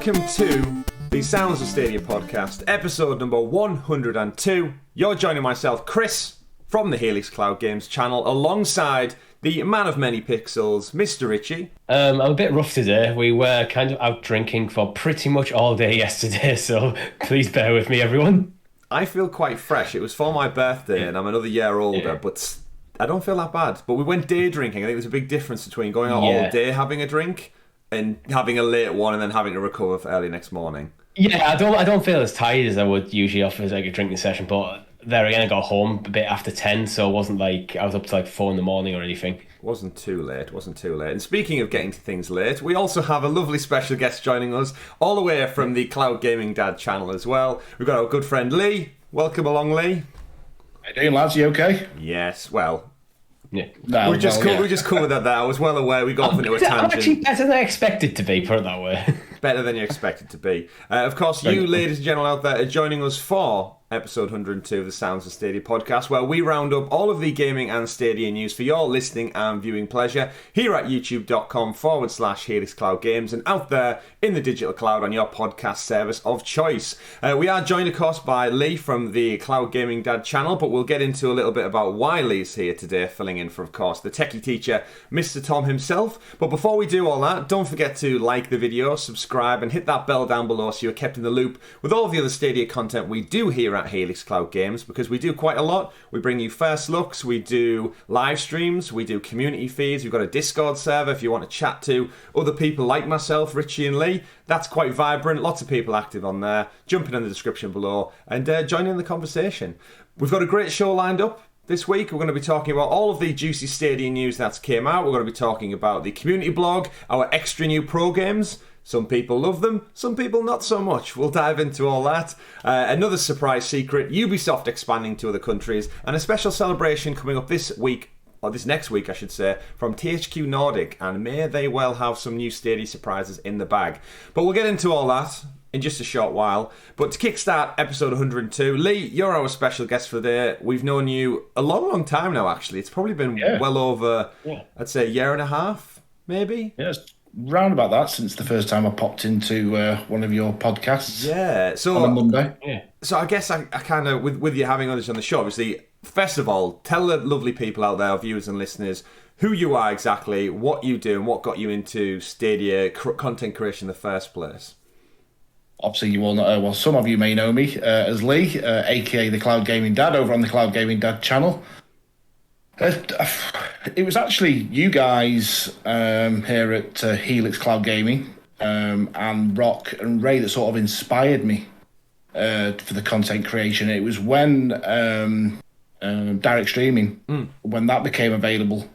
welcome to the Sounds of Stadia podcast, episode number 102. You're joining myself, Chris, from the Helix Cloud Games channel, alongside the man of many pixels, Mr. Richie. I'm a bit rough today. We were kind of out drinking for pretty much all day yesterday, so please bear with me, everyone. I feel quite fresh. It was for my birthday, and I'm another year older, but I don't feel that bad. But we went day drinking. I think there's a big difference between going out all day having a drink and having a late one and then having to recover for early next morning. Yeah, I don't feel as tired as I would usually after like a drinking session, but there again, I got home a bit after 10, so it wasn't like I was up to like 4 in the morning or anything. Wasn't too late. And speaking of getting to things late, we also have a lovely special guest joining us, all the way from the CloudGamingDad channel as well. We've got our good friend Lee. Welcome along, Lee. How you doing, lads? You okay? Yes, well... Yeah. We just covered that there. I was well aware we got off into a tangent. I'm actually better than I expected to be, put it that way. Better than you expected to be. Of course, you, ladies and gentlemen out there, are joining us for episode 102 of the Sounds of Stadia podcast, where we round up all of the gaming and Stadia news for your listening and viewing pleasure here at youtube.com/Helix Cloud Games and out there in the digital cloud on your podcast service of choice. We are joined, of course, by Lee from the Cloud Gaming Dad channel, but we'll get into a little bit about why Lee's here today, filling in for, of course, the techie teacher, Mr. Tom himself. But before we do all that, don't forget to like the video, subscribe, and hit that bell down below so you're kept in the loop with all the other Stadia content we do here at Helix Cloud Games, because we do quite a lot. We bring you first looks, we do live streams, we do community feeds, we've got a Discord server if you want to chat to other people like myself, Richie and Lee. That's quite vibrant, lots of people active on there. Jump in the description below and join in the conversation. We've got a great show lined up. This week, we're going to be talking about all of the juicy Stadia news that's came out. We're going to be talking about the community blog, our extra new pro games. Some people love them, some people not so much. We'll dive into all that. Another surprise secret, Ubisoft expanding to other countries, and a special celebration coming up this week, or this next week I should say, from THQ Nordic, and may they well have some new Stadia surprises in the bag. But we'll get into all that in just a short while. But to kickstart episode 102, Lee, you're our special guest for the day. We've known you a long time now, actually. It's probably been well over, I'd say, a year and a half, maybe? Yes. Round about that since the first time I popped into one of your podcasts. Yeah, so on a Monday. Yeah. So I guess I kind of, with you having us on the show, obviously, first of all, tell the lovely people out there, viewers and listeners, who you are exactly, what you do, and what got you into Stadia content creation in the first place. Obviously, you all know, well, some of you may know me as Lee, aka the Cloud Gaming Dad, over on the Cloud Gaming Dad channel. It was actually you guys here at Helix Cloud Gaming and Rock and Ray that sort of inspired me for the content creation. It was when direct streaming, when that became available,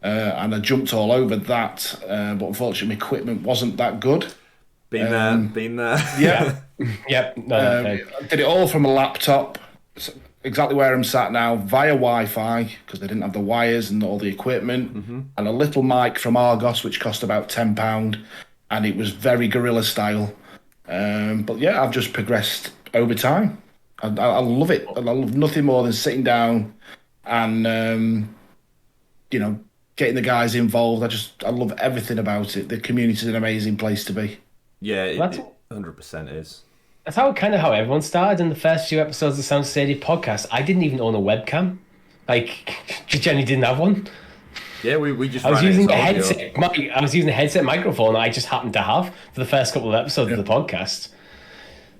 and I jumped all over that, but unfortunately my equipment wasn't that good. Been there. Yeah. Yep. I did it all from a laptop. Exactly where I'm sat now, via Wi-Fi, because they didn't have the wires and all the equipment, and a little mic from Argos, which cost about £10, and it was very guerrilla style. But yeah, I've just progressed over time. I love it. I love nothing more than sitting down and, getting the guys involved. I love everything about it. The community's an amazing place to be. Yeah, it 100% is. That's how everyone started in the first few episodes of the Sound Stadia podcast. I didn't even own a webcam. Like, Jenny didn't have one. Yeah, we just. I was using a headset. I was using a headset microphone that I just happened to have for the first couple of episodes of the podcast.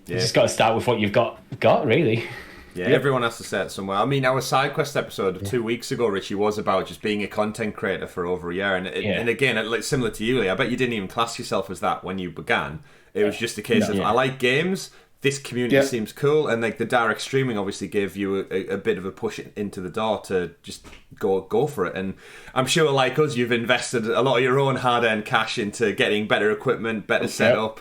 Yeah. You just got to start with what you've got really. Yeah, everyone has to start somewhere. I mean, our SideQuest episode of 2 weeks ago, Richie, was about just being a content creator for over a year. And again, similar to you, Lee, I bet you didn't even class yourself as that when you began. It was just a case of, I like games, this community seems cool, and like the direct streaming obviously gave you a bit of a push into the door to just go for it. And I'm sure, like us, you've invested a lot of your own hard-earned cash into getting better equipment, better setup.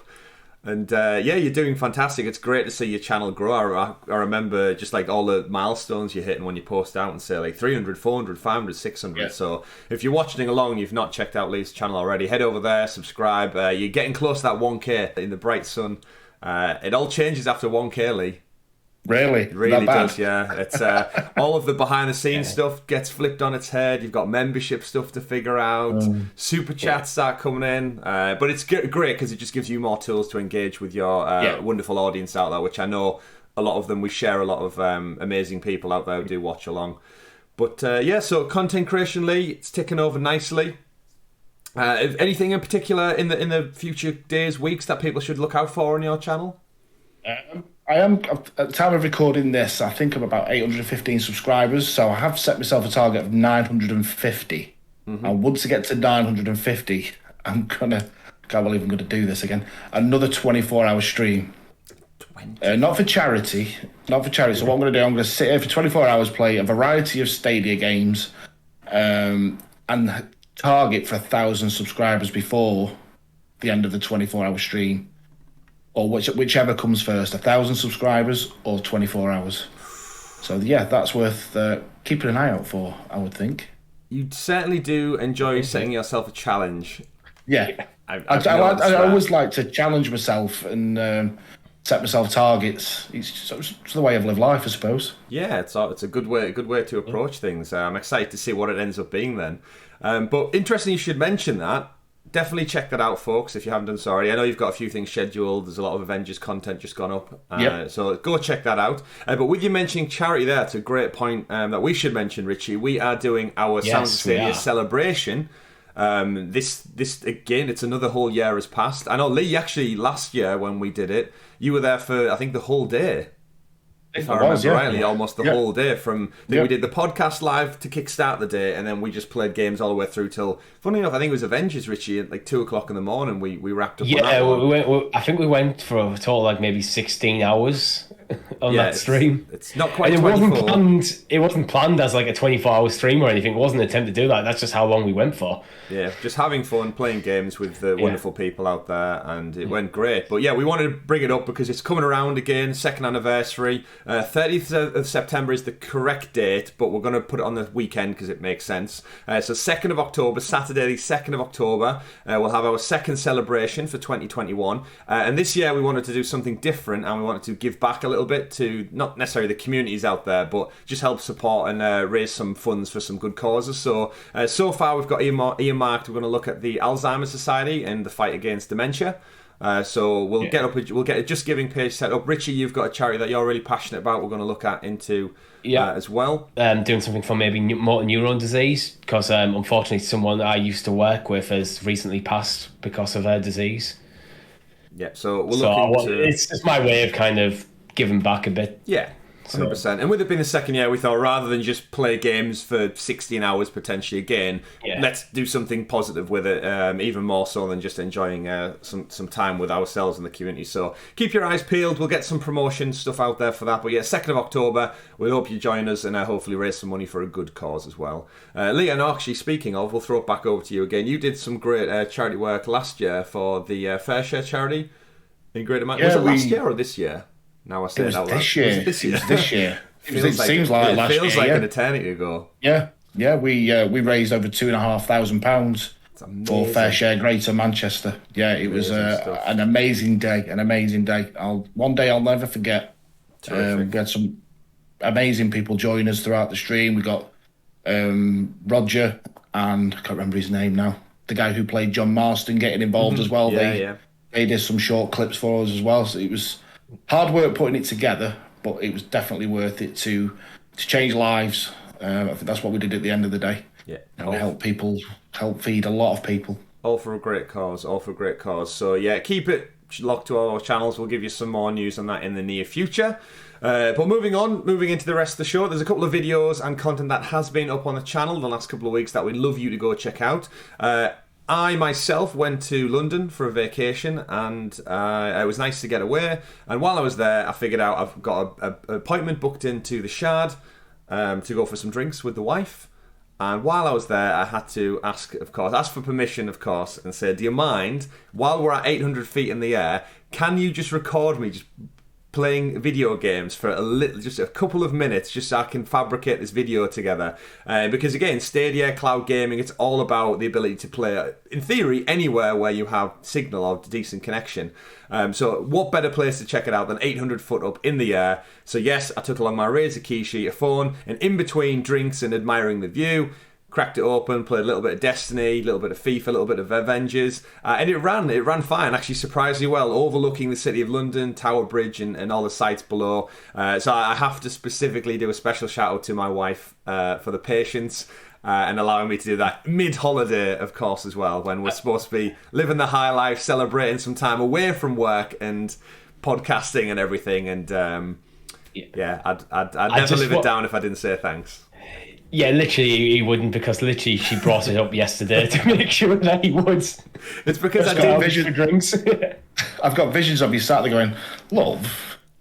And you're doing fantastic. It's great to see your channel grow. I remember just like all the milestones you're hitting when you post out and say like 300, 400, 500, 600. Yeah. So if you're watching along and you've not checked out Lee's channel already, head over there, subscribe. You're getting close to that 1K in the bright sun. It all changes after 1K, Lee. Really? It really does, yeah. It's all of the behind the scenes stuff gets flipped on its head. You've got membership stuff to figure out. Super chats start coming in. But it's great because it just gives you more tools to engage with your wonderful audience out there, which I know a lot of them, we share a lot of amazing people out there who do watch along. But so content creation, Lee, it's ticking over nicely. Anything in particular in the future days, weeks that people should look out for on your channel? I am, at the time of recording this, I think I'm about 815 subscribers, so I have set myself a target of 950. And once I get to 950, can't believe I'm going to do this again, another 24-hour stream. Not for charity. So what I'm going to do, I'm going to sit here for 24 hours, play a variety of Stadia games, and target for 1,000 subscribers before the end of the 24-hour stream. Or whichever comes first, 1,000 subscribers or 24 hours. So yeah, that's worth keeping an eye out for, I would think. You certainly do enjoy setting yourself a challenge. Yeah, I always like to challenge myself and set myself targets. It's the way I've lived life, I suppose. Yeah, it's a good way to approach things. I'm excited to see what it ends up being then. But interesting you should mention that. Definitely check that out, folks, if you haven't done so already. I know you've got a few things scheduled. There's a lot of Avengers content just gone up. So go check that out. But with you mentioning charity there, it's a great point that we should mention, Richie. We are doing our Sounds of Stadia celebration. This again, it's another whole year has passed. I know, Lee, actually, last year when we did it, you were there for, I think, the whole day. If I remember rightly, almost the whole day. We did the podcast live to kickstart the day, and then we just played games all the way through till, funny enough, I think it was Avengers, Richie, at like 2 o'clock in the morning. We wrapped up. I think we went for a total like maybe 16 hours on that stream. It's not quite. And 24. It wasn't planned as like a 24-hour stream or anything. It wasn't an attempt to do that. That's just how long we went for. Yeah, just having fun, playing games with the wonderful people out there, and it went great. But yeah, we wanted to bring it up because it's coming around again, second anniversary. 30th of September is the correct date, but we're going to put it on the weekend because it makes sense. So 2nd of October, Saturday the 2nd of October, we'll have our second celebration for 2021. And this year we wanted to do something different, and we wanted to give back a little bit to not necessarily the communities out there, but just help support and raise some funds for some good causes. So far we've got earmarked. We're going to look at the Alzheimer's Society and the fight against dementia. So we'll get a Just Giving page set up. Richie, you've got a charity that you're really passionate about. We're going to look at into as well. Doing something for maybe motor neuron disease, because unfortunately someone I used to work with has recently passed because of her disease. Yeah, so we'll look into... It's just my way of kind of giving back a bit. Yeah. 100%. And with it being the second year, we thought rather than just play games for 16 hours potentially again, let's do something positive with it, even more so than just enjoying some time with ourselves and the community. So keep your eyes peeled. We'll get some promotion stuff out there for that. But yeah, 2nd of October, we hope you join us and hopefully raise some money for a good cause as well. Lee, and actually speaking of, we'll throw it back over to you again. You did some great charity work last year for the Fair Share charity in Greater Manchester. Was it last year or this year? Now I say that this year. It was this year. It seems like last year. It feels like an eternity ago. Yeah. We raised over £2,500 for Fair Share Greater Manchester. Yeah, it was an amazing day. One day I'll never forget. We had some amazing people join us throughout the stream. We got Roger, and I can't remember his name now. The guy who played John Marston getting involved as well. They did some short clips for us as well. So it was hard work putting it together, but it was definitely worth it to change lives. I think that's what we did at the end of the day. Yeah, and help feed a lot of people. All for a great cause. So yeah, keep it locked to our channels. We'll give you some more news on that in the near future. But moving into the rest of the show, there's a couple of videos and content that has been up on the channel the last couple of weeks that we'd love you to go check out. I myself went to London for a vacation, and it was nice to get away. And while I was there, I figured out I've got an appointment booked into the Shard to go for some drinks with the wife. And while I was there, I had to ask for permission, of course, and say, do you mind, while we're at 800 feet in the air, can you just record me just playing video games for just a couple of minutes, just so I can fabricate this video together. Because again, Stadia, cloud gaming, it's all about the ability to play, in theory, anywhere where you have signal or decent connection. So what better place to check it out than 800 foot up in the air? So yes, I took along my Razer Kishi, a phone, and in between drinks and admiring the view, cracked it open, played a little bit of Destiny, a little bit of FIFA, a little bit of Avengers, and it ran fine, actually surprisingly well, overlooking the city of London, Tower Bridge, and all the sites below. So I have to specifically do a special shout out to my wife for the patience and allowing me to do that mid-holiday, of course, as well, when we're supposed to be living the high life, celebrating some time away from work and podcasting and everything. And I'd never live it down if I didn't say thanks. Yeah, literally he wouldn't, because literally she brought it up yesterday to make sure that he would. It's because I do vision drinks. I've got visions of you sat there going, love,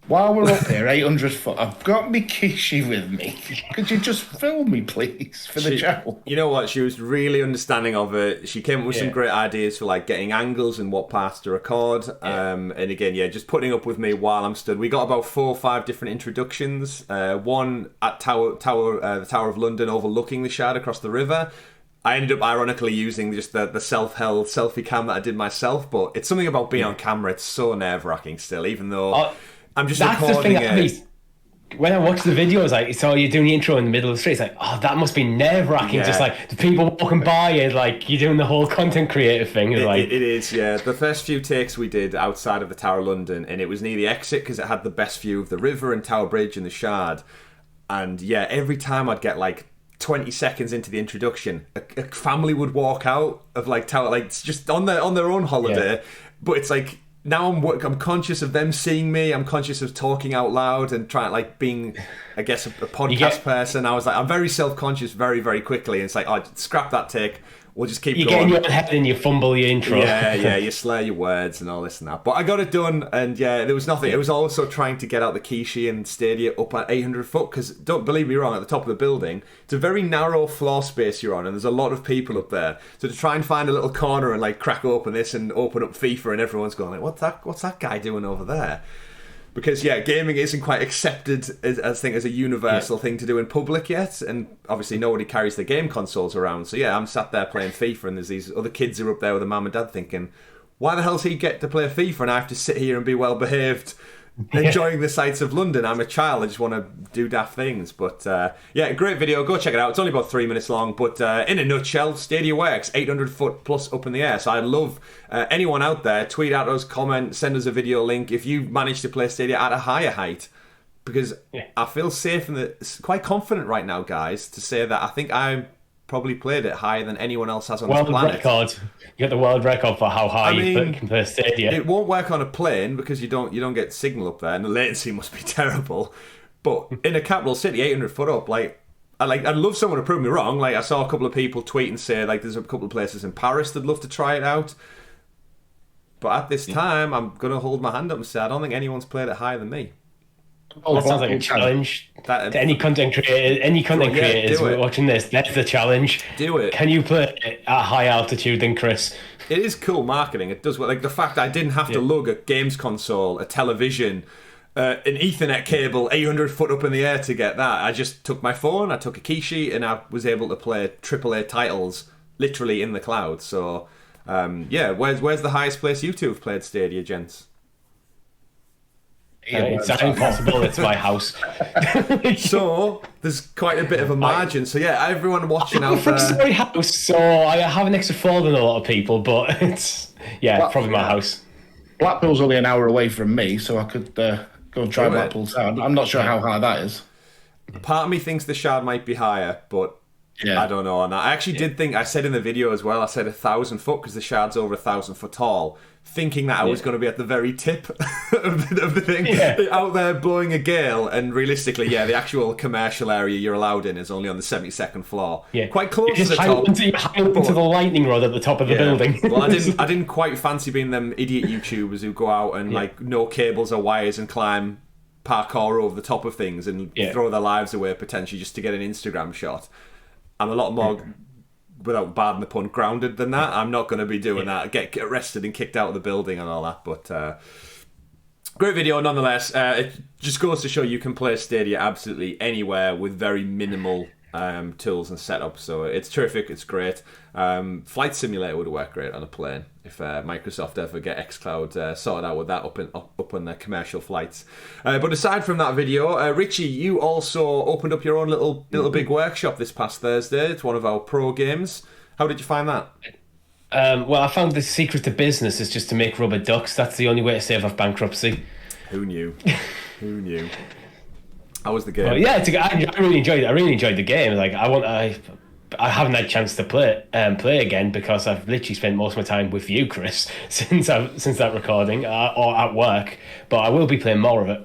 while we're up here, 800 foot, I've got my Kishi with me. Could you just film me, please, for the channel? You know what? She was really understanding of it. She came up with some great ideas for like getting angles and what parts to record. And again, just putting up with me while I'm stood. We got about 4 or 5 different introductions. One at the Tower of London, overlooking the Shard across the river. I ended up ironically using just the self-held selfie cam that I did myself, but it's something about being on camera. It's so nerve-wracking still, even though I'm just recording it. When I watched the video, I was like, so you're doing the intro in the middle of the street. It's like, oh, that must be nerve-wracking. Just like the people walking by and like you're doing the whole content creator thing. It is, yeah. The first few takes we did outside of the Tower of London, and it was near the exit because it had the best view of the river and Tower Bridge and the Shard. And yeah, every time I'd get like 20 seconds into the introduction, a family would walk out of like Tower, like just on their own holiday. But it's like, now I'm conscious of them seeing me. I'm conscious of talking out loud and trying, like, being, I guess, a podcast person. I was like, I'm very self-conscious very, very quickly. And it's like, oh, scrap that take. We'll just keep going. You get in your head and you fumble your intro. Yeah, you slur your words and all this and that. But I got it done, and yeah, there was nothing. It was also trying to get out the Kishi and Stadia up at 800 foot, because, don't believe me wrong, at the top of the building, it's a very narrow floor space you're on, and there's a lot of people up there. So to try and find a little corner and like crack open this and open up FIFA, and everyone's going like, what's that guy doing over there? Because gaming isn't quite accepted as a universal thing to do in public yet, and obviously nobody carries their game consoles around. So I'm sat there playing FIFA, and there's these other kids who are up there with their mum and dad thinking, why the hell does he get to play FIFA and I have to sit here and be well behaved, enjoying the sights of London? I'm a child, I just want to do daft things. But great video, go check it out. It's only about 3 minutes long, but in a nutshell, Stadia works 800 foot plus up in the air. So I'd love anyone out there, tweet at us, comment, send us a video link if you managed to play Stadia at a higher height, because I feel safe and quite confident right now, guys, to say that I think I probably played it higher than anyone else has on this planet. Record. You got the world record for how high you can play Stadia. It won't work on a plane because you don't get signal up there, and the latency must be terrible. But in a capital city, 800 foot up, I'd love someone to prove me wrong. Like, I saw a couple of people tweet and say like there's a couple of places in Paris that'd love to try it out. But at this time, I'm gonna hold my hand up and say I don't think anyone's played it higher than me. That sounds like a challenge to any content creator. Any content creators watching this, that's the challenge. Do it. Can you play it at high altitude than Chris? It is cool marketing. It does. Like the fact I didn't have to lug a games console, a television, an Ethernet cable 800 foot up in the air to get that. I just took my phone, I took a Kishi, and I was able to play AAA titles literally in the cloud. So, where's the highest place you two have played Stadia, gents? It's impossible. It's my house. So there's quite a bit of a margin. So everyone watching out there. It's my house, so I have an extra fall than a lot of people, but it's probably my house. Blackpool's only an hour away from me, so I could go and try Blackpool Town. I'm not sure how high that is. Part of me thinks the Shard might be higher, but I don't know. And I actually did think, I said in the video as well, I said 1,000 foot because the Shard's over 1,000 foot tall, thinking that I was going to be at the very tip of the thing, out there blowing a gale. And realistically, the actual commercial area you're allowed in is only on the 72nd floor. Quite close to the top. High up into the lightning rod at the top of the building. Well, I didn't quite fancy being them idiot YouTubers who go out and like no cables or wires and climb parkour over the top of things and throw their lives away potentially just to get an Instagram shot. I'm a lot more, without pardon the pun, grounded than that. I'm not going to be doing that. Get arrested and kicked out of the building and all that. But Great video, nonetheless. It just goes to show you can play Stadia absolutely anywhere with very minimal tools and setup. So it's terrific. It's great. Flight Simulator would work great on a plane if Microsoft ever get xCloud sorted out with that up on their commercial flights. But aside from that video, Richie, you also opened up your own little big workshop this past Thursday. It's one of our pro games. How did you find that? Well, I found the secret to business is just to make rubber ducks. That's the only way to save off bankruptcy. Who knew? Who knew? How was the game? Well, yeah, I really enjoyed it. I really enjoyed the game. Like I haven't had a chance to play again because I've literally spent most of my time with you, Chris, since that recording or at work. But I will be playing more of it.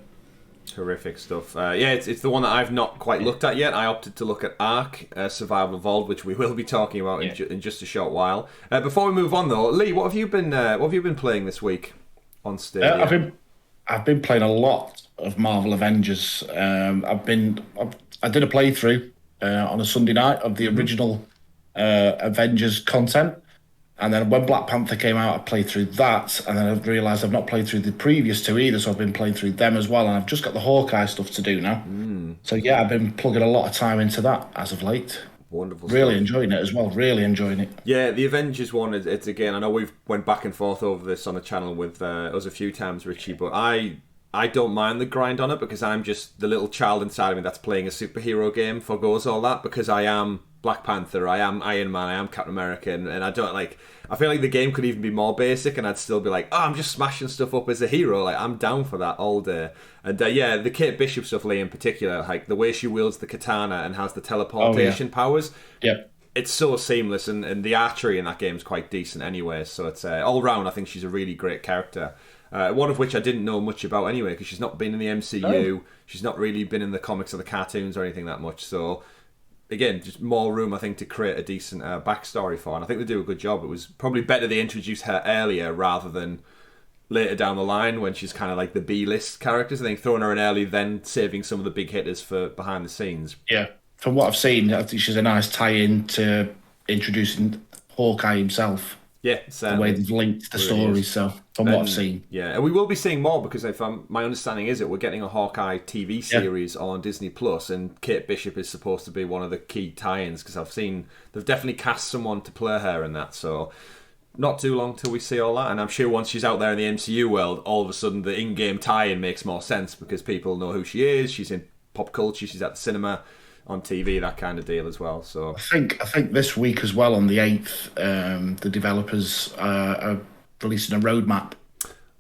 Terrific stuff. Yeah, it's the one that I've not quite looked at yet. I opted to look at Ark Survival Evolved, which we will be talking about in just a short while. Before we move on, though, Lee, what have you been playing this week on Stadia? I've been playing a lot of Marvel Avengers. I did a playthrough on a Sunday night of the original Avengers content. And then when Black Panther came out, I played through that, and then I realised I've not played through the previous two either, so I've been playing through them as well, and I've just got the Hawkeye stuff to do now. So yeah, I've been plugging a lot of time into that as of late. Wonderful. Really enjoying it as well. Really enjoying it. Yeah, the Avengers one, it's again, I know we've went back and forth over this on the channel with us a few times, Richie, but I don't mind the grind on it because I'm just the little child inside of me that's playing a superhero game, forgoes all that, because I am Black Panther, I am Iron Man, I am Captain America, and I don't like... I feel like the game could even be more basic and I'd still be like, oh, I'm just smashing stuff up as a hero. Like, I'm down for that all day. And yeah, the Kate Bishop stuff, Lee, in particular, like the way she wields the katana and has the teleportation powers. Yeah. It's so seamless, and the archery in that game is quite decent anyway. So it's all round, I think she's a really great character. One of which I didn't know much about anyway, because she's not been in the MCU. No. She's not really been in the comics or the cartoons or anything that much. So... again, just more room, I think, to create a decent backstory for, and I think they do a good job. It was probably better they introduced her earlier rather than later down the line when she's kind of like the B-list characters. I think throwing her in early, then saving some of the big hitters for behind the scenes. Yeah, from what I've seen, I think she's a nice tie-in to introducing Hawkeye himself. Yeah, the way they've linked the stories. So from what I've seen, yeah, and we will be seeing more because my understanding is that we're getting a Hawkeye TV series on Disney Plus, and Kate Bishop is supposed to be one of the key tie-ins because I've seen they've definitely cast someone to play her in that. So not too long till we see all that, and I'm sure once she's out there in the MCU world, all of a sudden the in-game tie-in makes more sense because people know who she is. She's in pop culture. She's at the cinema. On TV, that kind of deal as well. So I think this week as well, on the 8th, the developers are releasing a roadmap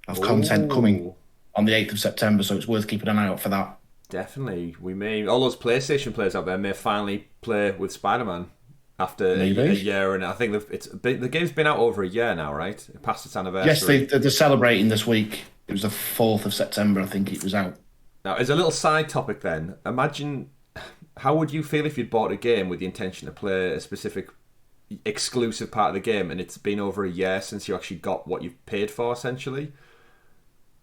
of content coming on the 8th of September, so it's worth keeping an eye out for that. Definitely. All those PlayStation players out there may finally play with Spider-Man after a year, and I think the game's been out over a year now, right? It passed its anniversary. Yes, they're celebrating this week. It was the 4th of September, I think it was out. Now, as a little side topic then, imagine... how would you feel if you'd bought a game with the intention to play a specific exclusive part of the game and it's been over a year since you actually got what you've paid for, essentially?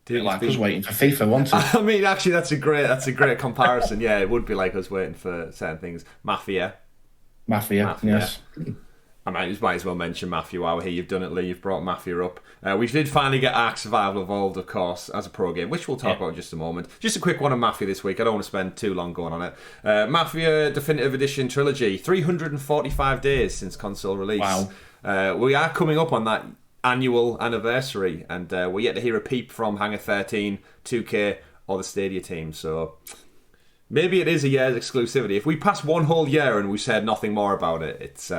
Like us waiting for FIFA, wasn't it? I mean, actually, that's a great comparison. Yeah, it would be like us waiting for certain things. Mafia, yes. I might as well mention Mafia while we're here. You've done it, Lee. You've brought Mafia up. We did finally get Ark Survival Evolved, of course, as a pro game, which we'll talk about in just a moment. Just a quick one on Mafia this week. I don't want to spend too long going on it. Mafia Definitive Edition Trilogy, 345 days since console release. Wow. We are coming up on that annual anniversary, and we're yet to hear a peep from Hangar 13, 2K, or the Stadia team. So maybe it is a year's exclusivity. If we pass one whole year and we said nothing more about it, it's...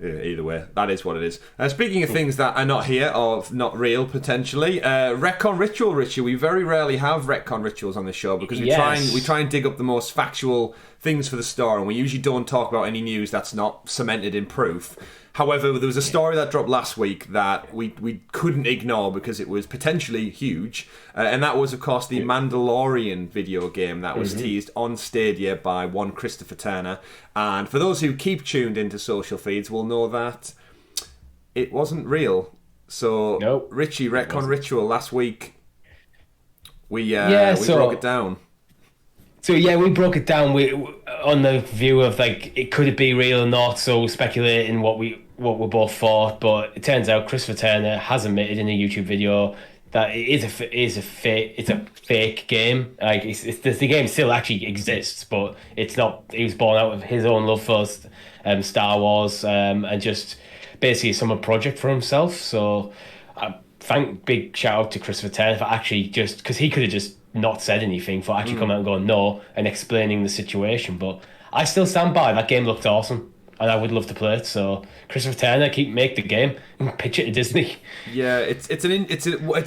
either way, that is what it is. Speaking of things that are not here or not real potentially, retcon ritual, Richie. We very rarely have retcon rituals on this show because we try and dig up the most factual things for the store, and we usually don't talk about any news that's not cemented in proof. However, there was a story that dropped last week that we couldn't ignore because it was potentially huge, and that was, of course, the Mandalorian video game that was teased on Stadia by one Christopher Turner. And for those who keep tuned into social feeds will know that it wasn't real. So, nope, Richie, retcon ritual, last week we broke it down. So yeah, we broke it down on the view of like, could it be real or not? So speculating what we both thought, but it turns out Christopher Turner has admitted in a YouTube video that it is a fake game. Like the game still actually exists, but it's not. He was born out of his own love for Star Wars, and just basically a summer project for himself. So, big shout out to Christopher Turner for actually just because he could have just not said anything, for actually coming out and going no and explaining the situation. But I still stand by that game looked awesome. And I would love to play it. So Christopher Turner, make the game and pitch it to Disney. Yeah, it's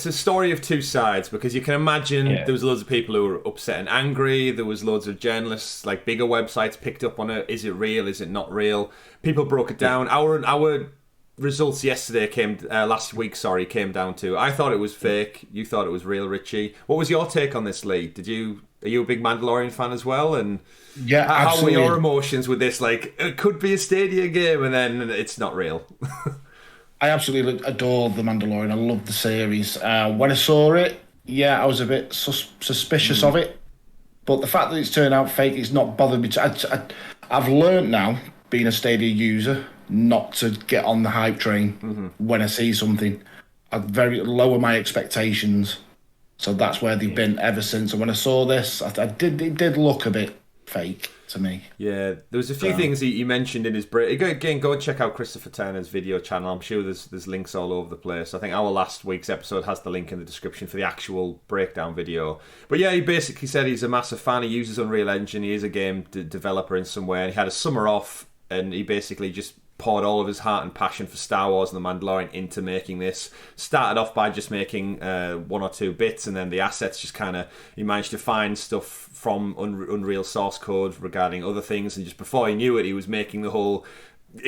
a story of two sides, because you can imagine there was loads of people who were upset and angry. There was loads of journalists, like bigger websites, picked up on it. Is it real? Is it not real? People broke it down. Our results last week came down to, I thought it was fake. You thought it was real, Richie. What was your take on this, Lee? Are you a big Mandalorian fan as well? And yeah, how were your emotions with this? Like, it could be a Stadia game, and then it's not real. I absolutely adore The Mandalorian. I love the series. When I saw it, I was a bit suspicious of it. But the fact that it's turned out fake, it's not bothered me. I've learned now, being a Stadia user, not to get on the hype train when I see something. I lower my expectations. So that's where they've been ever since. And when I saw this, it did look a bit fake to me. Yeah, there was a few things he mentioned in his break. Again, go and check out Christopher Turner's video channel. I'm sure there's links all over the place. I think our last week's episode has the link in the description for the actual breakdown video. But yeah, he basically said he's a massive fan. He uses Unreal Engine. He is a game developer in some way. And he had a summer off, and he basically just poured all of his heart and passion for Star Wars and The Mandalorian into making this. Started off by just making 1 or 2 bits, and then the assets just he managed to find stuff from Unreal source code regarding other things, and just before he knew it, he was making the whole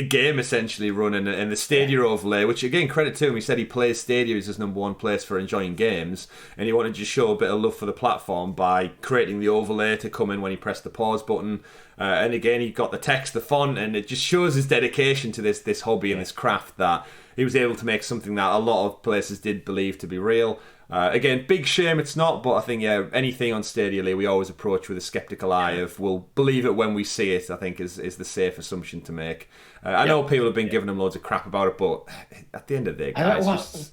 game essentially run, and the Stadia overlay, which again, credit to him, he said he plays Stadia as his number one place for enjoying games, and he wanted to show a bit of love for the platform by creating the overlay to come in when he pressed the pause button. And again, he got the text, the font, and it just shows his dedication to this hobby and this craft, that he was able to make something that a lot of places did believe to be real. Again, big shame it's not, but I think, anything on Stadia, Lee, we always approach with a skeptical eye of, we'll believe it when we see it, I think is the safe assumption to make. I know people have been giving him loads of crap about it, but at the end of the day, guys...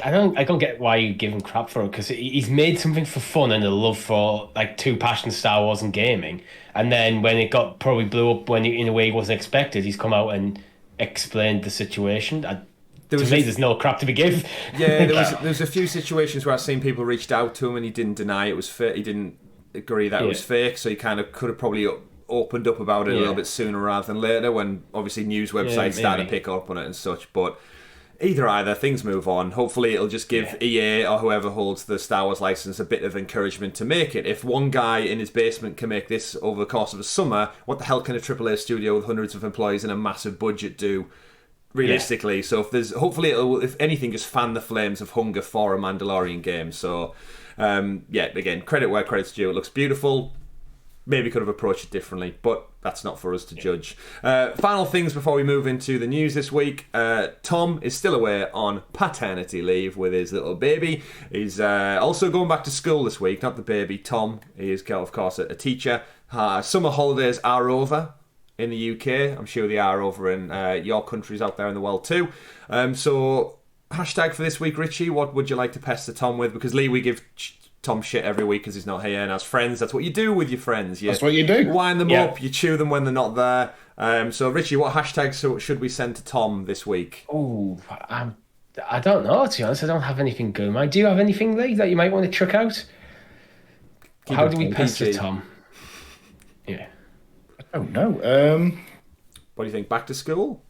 I don't get why you give him crap for it, because he's made something for fun and a love for, like, two passions, Star Wars and gaming, and then when it probably blew up in a way he wasn't expected, he's come out and explained the situation. There's no crap to be given. Yeah, there was a few situations where I've seen people reached out to him and he didn't deny it was fake. He didn't agree that it was fake, so he kind of could have probably opened up about it a little bit sooner rather than later, when obviously news websites started to pick up on it and such. But either, things move on. Hopefully it'll just give EA or whoever holds the Star Wars license a bit of encouragement to make it. If one guy in his basement can make this over the course of a summer, what the hell can a AAA studio with hundreds of employees and a massive budget do realistically? So hopefully it'll, if anything, just fan the flames of hunger for a Mandalorian game. So again, credit where credit's due. It looks beautiful. Maybe could have approached it differently, but that's not for us to judge. Final things before we move into the news this week. Tom is still away on paternity leave with his little baby. He's also going back to school this week, not the baby, Tom. He is, of course, a teacher. Summer holidays are over in the UK. I'm sure they are over in your countries out there in the world too. So, hashtag for this week, Richie, what would you like to pester Tom with? Because, Lee, we give Tom shit every week because he's not here, and as friends, that's what you do with your friends. That's what you do. Wind them up, you chew them when they're not there. So, Richie, what hashtags should we send to Tom this week? Oh, I don't know, to be honest. I don't have anything good in mind. Do you have anything, Lee, that you might want to chuck out? How do we pester Tom? Yeah. I don't know. What do you think? Back to school?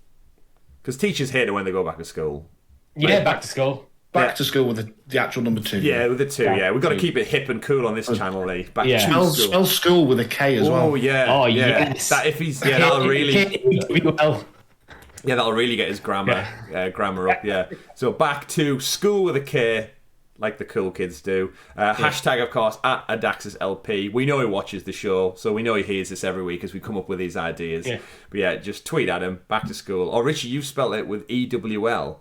Because teachers hate it when they go back to school. Yeah, back to school. Back to school with the actual number 2. Yeah, with the 2, We've got to keep it hip and cool on this channel, Lee. Back to school. Spell school with a K as well. Oh, yeah. Oh, yes. That'll really... Yeah, that'll really get his grammar up, So back to school with a K, like the cool kids do. Hashtag, of course, at AdaxisLP. We know he watches the show, so we know he hears this every week as we come up with these ideas. Yeah. But just tweet at him, back to school. Or, Richie, you've spelled it with EWL.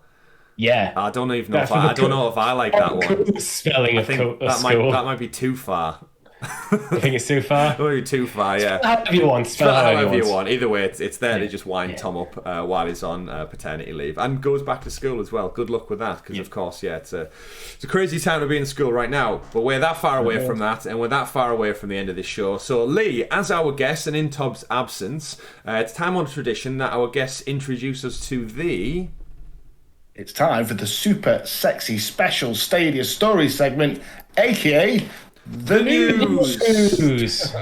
Yeah, I don't even know. I don't know if I like that one. Spelling I think that might be too far. I think it's too far. Maybe too far, yeah. However you want. Spell it however you want. Either way, it's there to just wind Yeah. Tom up while he's on paternity leave, and goes back to school as well. Good luck with that, because of course, it's a crazy time to be in school right now. But we're that far away from that, and we're that far away from the end of this show. So Lee, as our guest, and in Tom's absence, it's time on tradition that our guests introduce us to the. It's time for the super sexy special Stadia story segment, aka the news.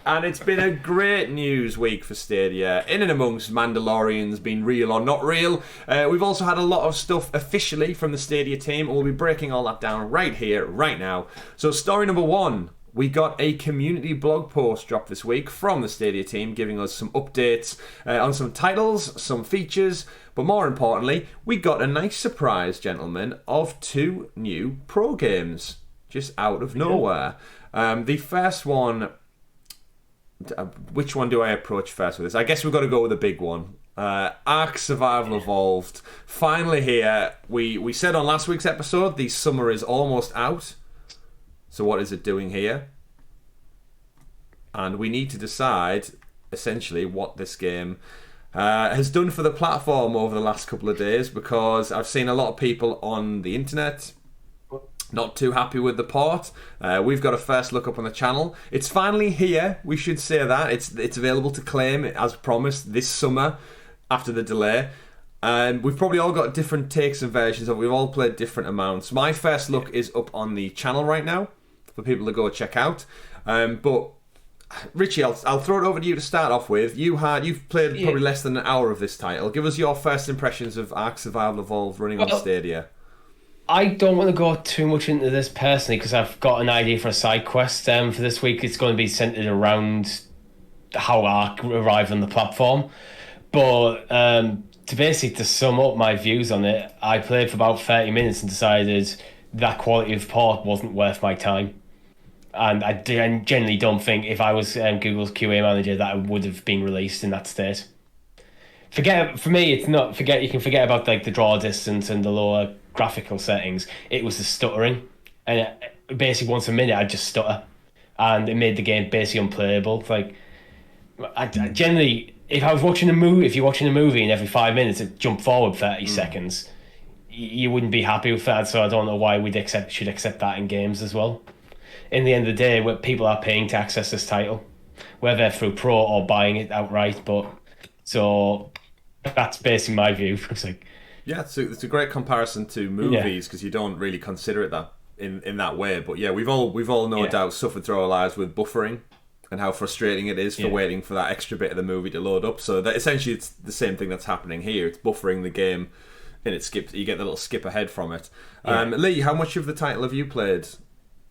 And it's been a great news week for Stadia, in and amongst Mandalorians being real or not real. We've also had a lot of stuff officially from the Stadia team, and we'll be breaking all that down right here, right now. So story number one, we got a community blog post dropped this week from the Stadia team, giving us some updates on some titles, some features, but more importantly, we got a nice surprise, gentlemen, of 2 new pro games, just out of nowhere. The first one, which one do I approach first with this? I guess we've got to go with the big one. Ark Survival Evolved. Finally here. We said on last week's episode, the summer is almost out. So what is it doing here? And we need to decide, essentially, what this game has done for the platform over the last couple of days, because I've seen a lot of people on the internet not too happy with the port. We've got a first look up on the channel. It's finally here, we should say that. It's available to claim, as promised, this summer after the delay. We've probably all got different takes and versions of it. We've all played different amounts. My first look is up on the channel right now for people to go check out. But Richie, I'll throw it over to you to start off with. You've played probably less than an hour of this title. Give us your first impressions of Ark Survival Evolved running on Stadia. I don't want to go too much into this personally, because I've got an idea for a side quest for this week. It's going to be centered around how Ark arrived on the platform. But to sum up my views on it, I played for about 30 minutes and decided that quality of port wasn't worth my time. And I generally don't think if I was Google's QA manager that it would have been released in that state. You can forget about like the draw distance and the lower graphical settings. It was the stuttering, and basically once a minute I'd just stutter, and it made the game basically unplayable. Like, I generally, if you're watching a movie and every 5 minutes it jumped forward 30 seconds, you wouldn't be happy with that. So I don't know why should accept that in games as well. In the end of the day, where people are paying to access this title, whether through Pro or buying it outright. So that's basically my view. It's like, yeah, it's a great comparison to movies, because you don't really consider it that in that way. But yeah, we've all no doubt suffered through our lives with buffering and how frustrating it is for waiting for that extra bit of the movie to load up. So that essentially it's the same thing that's happening here. It's buffering the game, and it skips. You get the little skip ahead from it. Lee, how much of the title have you played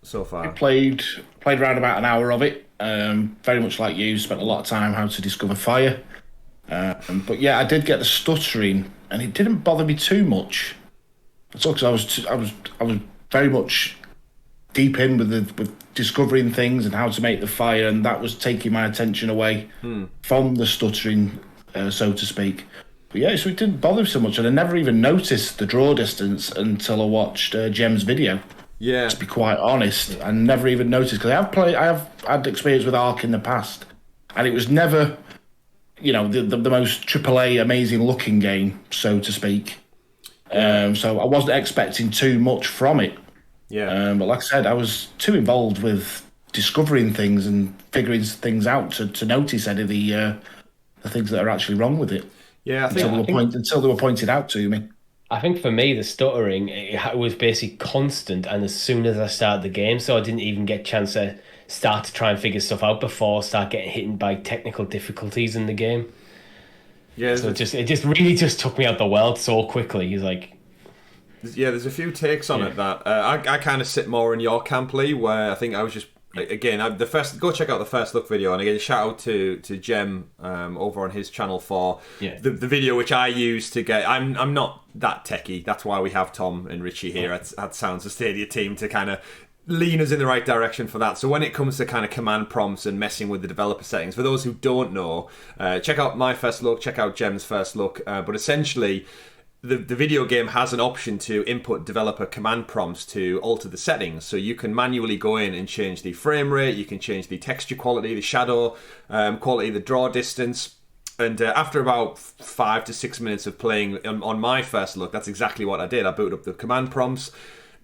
so far? I played around about an hour of it. Very much like you, spent a lot of time how to discover fire. But yeah, I did get the stuttering, and it didn't bother me too much. It's because I was very much deep in with discovering things and how to make the fire, and that was taking my attention away from the stuttering, so to speak. But yeah, so it didn't bother me so much, and I never even noticed the draw distance until I watched Jem's video. Yeah, to be quite honest, I never even noticed, because I have had experience with Ark in the past, and it was never, the most AAA amazing looking game, so to speak. So I wasn't expecting too much from it. Yeah. But like I said, I was too involved with discovering things and figuring things out to notice any of the things that are actually wrong with it. Yeah, until they were pointed out to me. I think for me, the stuttering, it was basically constant, and as soon as I started the game, so I didn't even get a chance to start to try and figure stuff out before I start getting hit by technical difficulties in the game. Yeah, so it just really took me out the world so quickly. He's like, yeah, there's a few takes on it that I kind of sit more in your camp, Lee, where I think I was just go check out the first look video, and again shout out to Jem over on his channel for the video which I used to get. I'm not that techie. That's why we have Tom and Richie here at Sounds of Stadia team to kind of lean us in the right direction for that. So when it comes to kind of command prompts and messing with the developer settings, for those who don't know, check out my first look, check out Jem's first look. But essentially, the video game has an option to input developer command prompts to alter the settings. So you can manually go in and change the frame rate, you can change the texture quality, the shadow quality, the draw distance. And after about 5 to 6 minutes of playing on my first look, that's exactly what I did. I booted up the command prompts,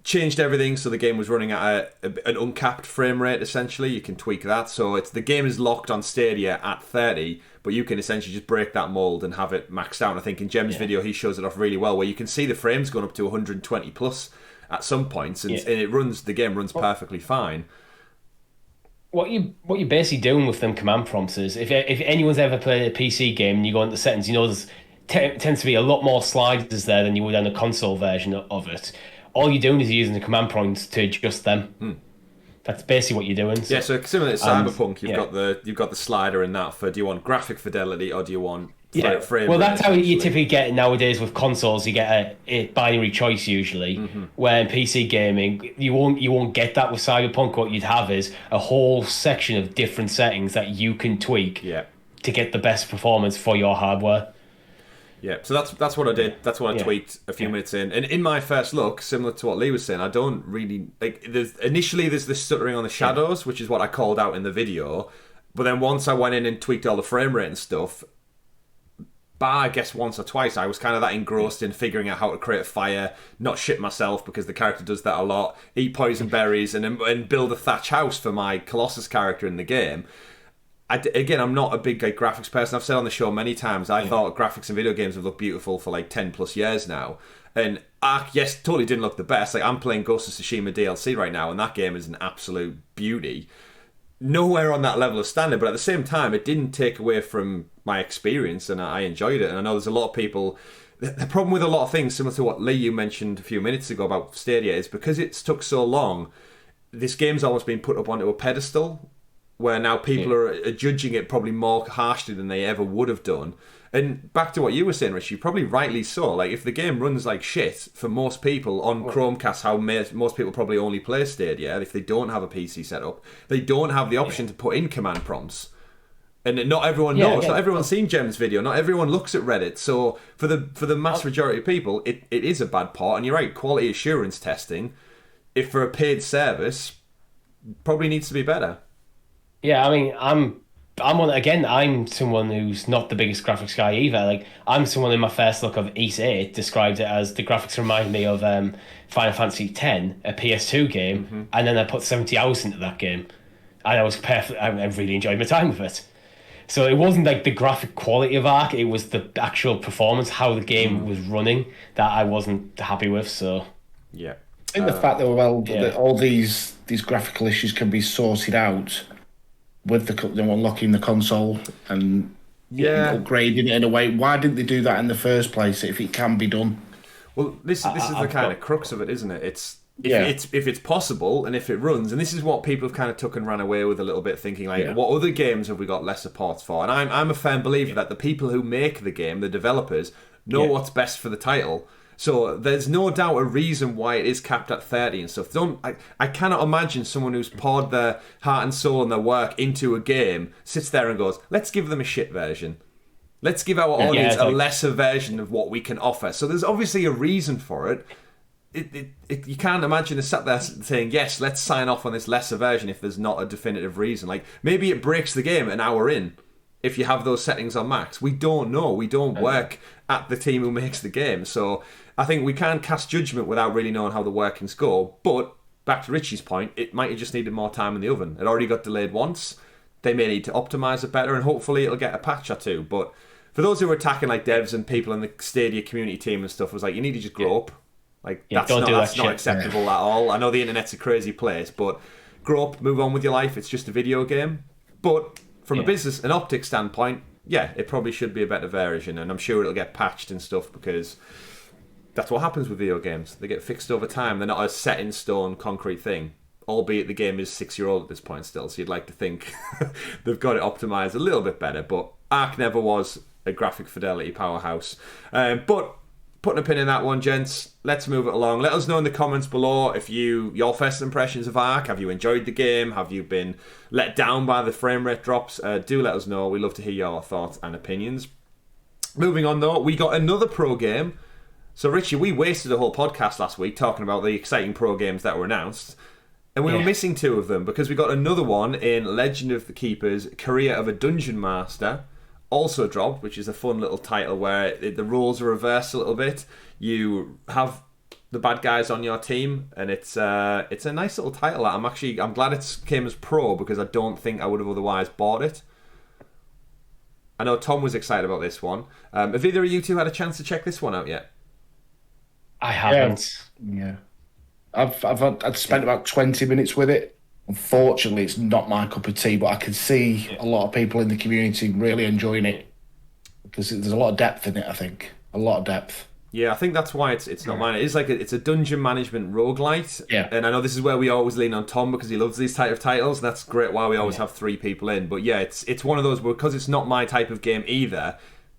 changed everything so the game was running at an uncapped frame rate, essentially. You can tweak that. So the game is locked on Stadia at 30, but you can essentially just break that mold and have it maxed out. And I think in Jem's video, he shows it off really well, where you can see the frames going up to 120 plus at some points, and the game runs perfectly fine. What you're basically doing with them command prompts is, if anyone's ever played a PC game and you go into settings, you know there's tends to be a lot more sliders there than you would on a console version of it. All you're doing is using the command prompts to adjust them. That's basically what you're doing. So, so similar to Cyberpunk, you've got the slider in that for, do you want graphic fidelity or do you want frame well, rate, that's how you typically get it nowadays with consoles. You get a binary choice usually. Where in PC gaming, you won't get that with Cyberpunk. What you'd have is a whole section of different settings that you can tweak to get the best performance for your hardware. Yeah, so that's what I did. That's what I tweaked a few minutes in. And in my first look, similar to what Lee was saying, I don't really like. There's this stuttering on the shadows, which is what I called out in the video. But then once I went in and tweaked all the frame rate and stuff, I guess once or twice, I was kind of that engrossed in figuring out how to create a fire, not shit myself because the character does that a lot, eat poison berries, and build a thatch house for my Colossus character in the game. Again, I'm not a big graphics person. I've said on the show many times, I thought graphics in video games have looked beautiful for 10 plus years now. And Ark, totally didn't look the best. I'm playing Ghost of Tsushima DLC right now, and that game is an absolute beauty. Nowhere on that level of standard, but at the same time, it didn't take away from my experience, and I enjoyed it. And I know there's a lot of people... The problem with a lot of things, similar to what Lee, you mentioned a few minutes ago about Stadia, is because it's took so long, this game's almost been put up onto a pedestal, where now people are judging it probably more harshly than they ever would have done. And back to what you were saying, Richie, probably rightly so. If the game runs like shit, for most people on Chromecast, how most people probably only play Stadia, if they don't have a PC set up, they don't have the option to put in command prompts. And not everyone knows. Not everyone's seen Jem's video. Not everyone looks at Reddit. So for the mass majority of people, it is a bad part. And you're right, quality assurance testing, if for a paid service, probably needs to be better. Yeah, I mean, I'm someone who's not the biggest graphics guy either. I'm someone in my first look of East 8 described it as the graphics remind me of Final Fantasy X, a PS2 game, and then I put 70 hours into that game, and I really enjoyed my time with it. So it wasn't the graphic quality of Ark; it was the actual performance, how the game was running, that I wasn't happy with. So yeah, I think the fact that all these graphical issues can be sorted out with unlocking the console and upgrading it in a way. Why didn't they do that in the first place if it can be done? Well, this is the kind of crux of it, isn't it? If it's possible and if it runs, and this is what people have kind of took and ran away with a little bit, thinking what other games have we got lesser ports for? And I'm a firm believer that the people who make the game, the developers, know what's best for the title. So there's no doubt a reason why it is capped at 30 and stuff. I cannot imagine someone who's poured their heart and soul and their work into a game sits there and goes, let's give them a shit version. Let's give our audience a lesser version of what we can offer. So there's obviously a reason for it. You can't imagine us sat there saying, yes, let's sign off on this lesser version if there's not a definitive reason. Maybe it breaks the game an hour in if you have those settings on max. We don't know. We don't work at the team who makes the game. So I think we can't cast judgment without really knowing how the workings go. But back to Richie's point, it might have just needed more time in the oven. It already got delayed once. They may need to optimize it better, and hopefully it'll get a patch or two. But for those who are attacking devs and people in the Stadia community team and stuff, was you need to just grow up. That's not acceptable at all. I know the internet's a crazy place, but grow up, move on with your life. It's just a video game. But from a business and optics standpoint, it probably should be a better version, and I'm sure it'll get patched and stuff because that's what happens with video games. They get fixed over time. They're not a set in stone concrete thing, albeit the game is 6-year-old at this point still, so you'd like to think they've got it optimized a little bit better. But Ark never was a graphic fidelity powerhouse. But putting a pin in that one, gents, let's move it along. Let us know in the comments below if your first impressions of Ark. Have you enjoyed the game? Have you been let down by the frame rate drops? Do let us know. We love to hear your thoughts and opinions. Moving on though, we got another pro game So, Richie, we wasted a whole podcast last week talking about the exciting pro games that were announced, and we were missing 2 of them because we got another one in Legend of the Keeper's Career of a Dungeon Master, also dropped, which is a fun little title where the roles are reversed a little bit. You have the bad guys on your team, and it's a nice little title. I'm glad it came as pro because I don't think I would have otherwise bought it. I know Tom was excited about this one. Have either of you two had a chance to check this one out yet? I haven't. Yeah. I'd spent about 20 minutes with it. Unfortunately, it's not my cup of tea, but I can see a lot of people in the community really enjoying it because there's a lot of depth in it, I think. A lot of depth. Yeah, I think that's why it's not mine. It is like it's a dungeon management roguelite. Yeah. And I know this is where we always lean on Tom because he loves these type of titles, and that's great why we always have 3 people in. But yeah, it's one of those because it's not my type of game either.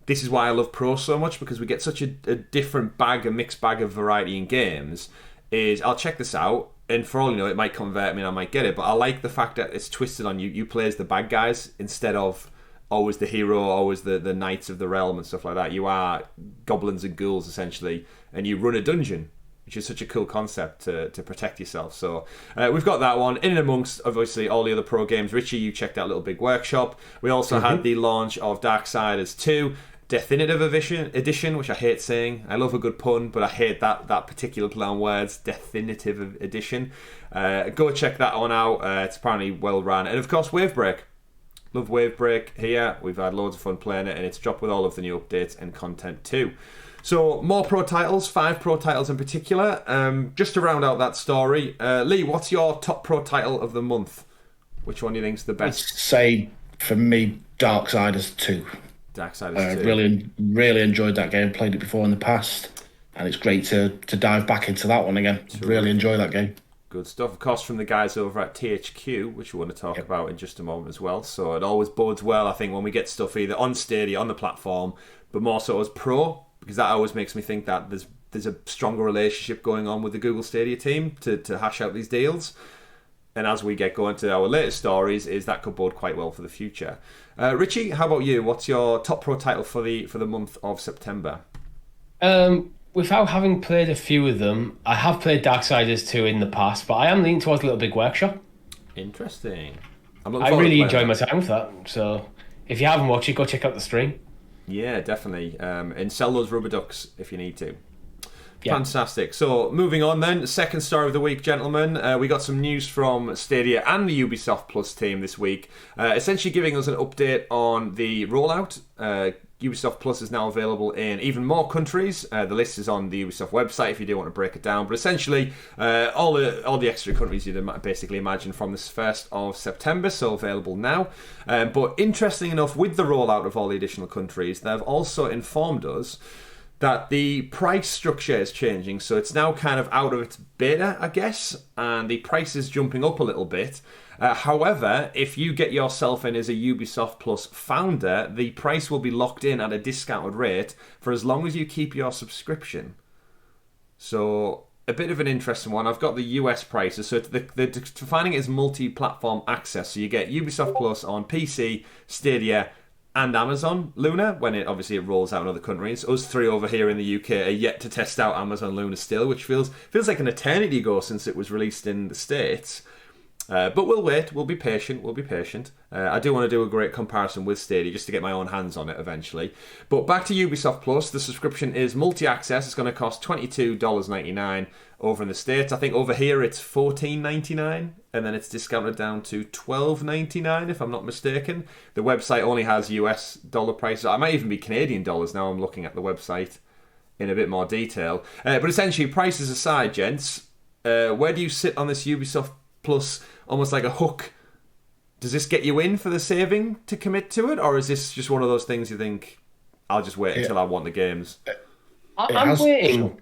This is why I love Pro so much, because we get such a different bag, a mixed bag of variety in games. I'll check this out, and for all you know, it might convert me and I might get it, but I like the fact that it's twisted on you. You play as the bad guys instead of always the hero, always the knights of the realm and stuff like that. You are goblins and ghouls, essentially, and you run a dungeon, which is such a cool concept to protect yourself. So we've got that one in and amongst, obviously, all the other pro games. Richie, you checked out Little Big Workshop. We also had the launch of Darksiders 2, Definitive Edition, which I hate saying. I love a good pun, but I hate that particular play on words, Definitive Edition. Go check that one out. It's apparently well run. And of course, Wavebreak. Love Wavebreak here. We've had loads of fun playing it, and it's dropped with all of the new updates and content too. So, more pro titles, 5 pro titles in particular. Just to round out that story, Lee, what's your top pro title of the month? Which one do you think's the best? I'd say, for me, Darksiders 2. Darksiders 2. Really enjoyed that game. Played it before in the past, and it's great to dive back into that one again. Really enjoy that game. Good stuff. Of course, from the guys over at THQ, which we want to talk about in just a moment as well. So it always bodes well, I think, when we get stuff either on Stadia, on the platform, but more so as pro, because that always makes me think that there's a stronger relationship going on with the Google Stadia team to hash out these deals. And as we get going to our latest stories, that could bode quite well for the future. Richie, how about you? What's your top pro title for the month of September? Without having played a few of them, I have played Darksiders 2 in the past, but I am leaning towards Little Big Workshop. Interesting. I really enjoyed my time with that. So if you haven't watched it, go check out the stream. Yeah, definitely. And sell those rubber ducks if you need to. Yeah. Fantastic. So, moving on then, second story of the week, gentlemen. We got some news from Stadia and the Ubisoft Plus team this week, essentially giving us an update on the rollout. Ubisoft Plus is now available in even more countries. The list is on the Ubisoft website if you do want to break it down. But essentially, all the extra countries you'd basically imagine from this 1st of September, so available now. But interesting enough, with the rollout of all the additional countries, they've also informed us that the price structure is changing, so it's now kind of out of its beta, I guess, and the price is jumping up a little bit. However, if you get yourself in as a Ubisoft Plus founder, the price will be locked in at a discounted rate for as long as you keep your subscription. So, a bit of an interesting one. I've got the US prices, so they're defining it as multi-platform access, so you get Ubisoft Plus on PC, Stadia, and Amazon Luna, when it rolls out in other countries. Us 3 over here in the UK are yet to test out Amazon Luna still, which feels like an eternity ago since it was released in the States. But we'll wait. We'll be patient. I do want to do a great comparison with Stadia just to get my own hands on it eventually. But back to Ubisoft Plus. The subscription is multi-access. It's going to cost $22.99 over in the States. I think over here it's $14.99, and then it's discounted down to $12.99 if I'm not mistaken. The website only has US dollar prices. I might even be Canadian dollars now. I'm looking at the website in a bit more detail. But essentially, prices aside, gents, where do you sit on this Ubisoft Plus, almost like a hook? Does this get you in for the saving to commit to it, or is this just one of those things you think, I'll just wait until I want the games? I'm waiting.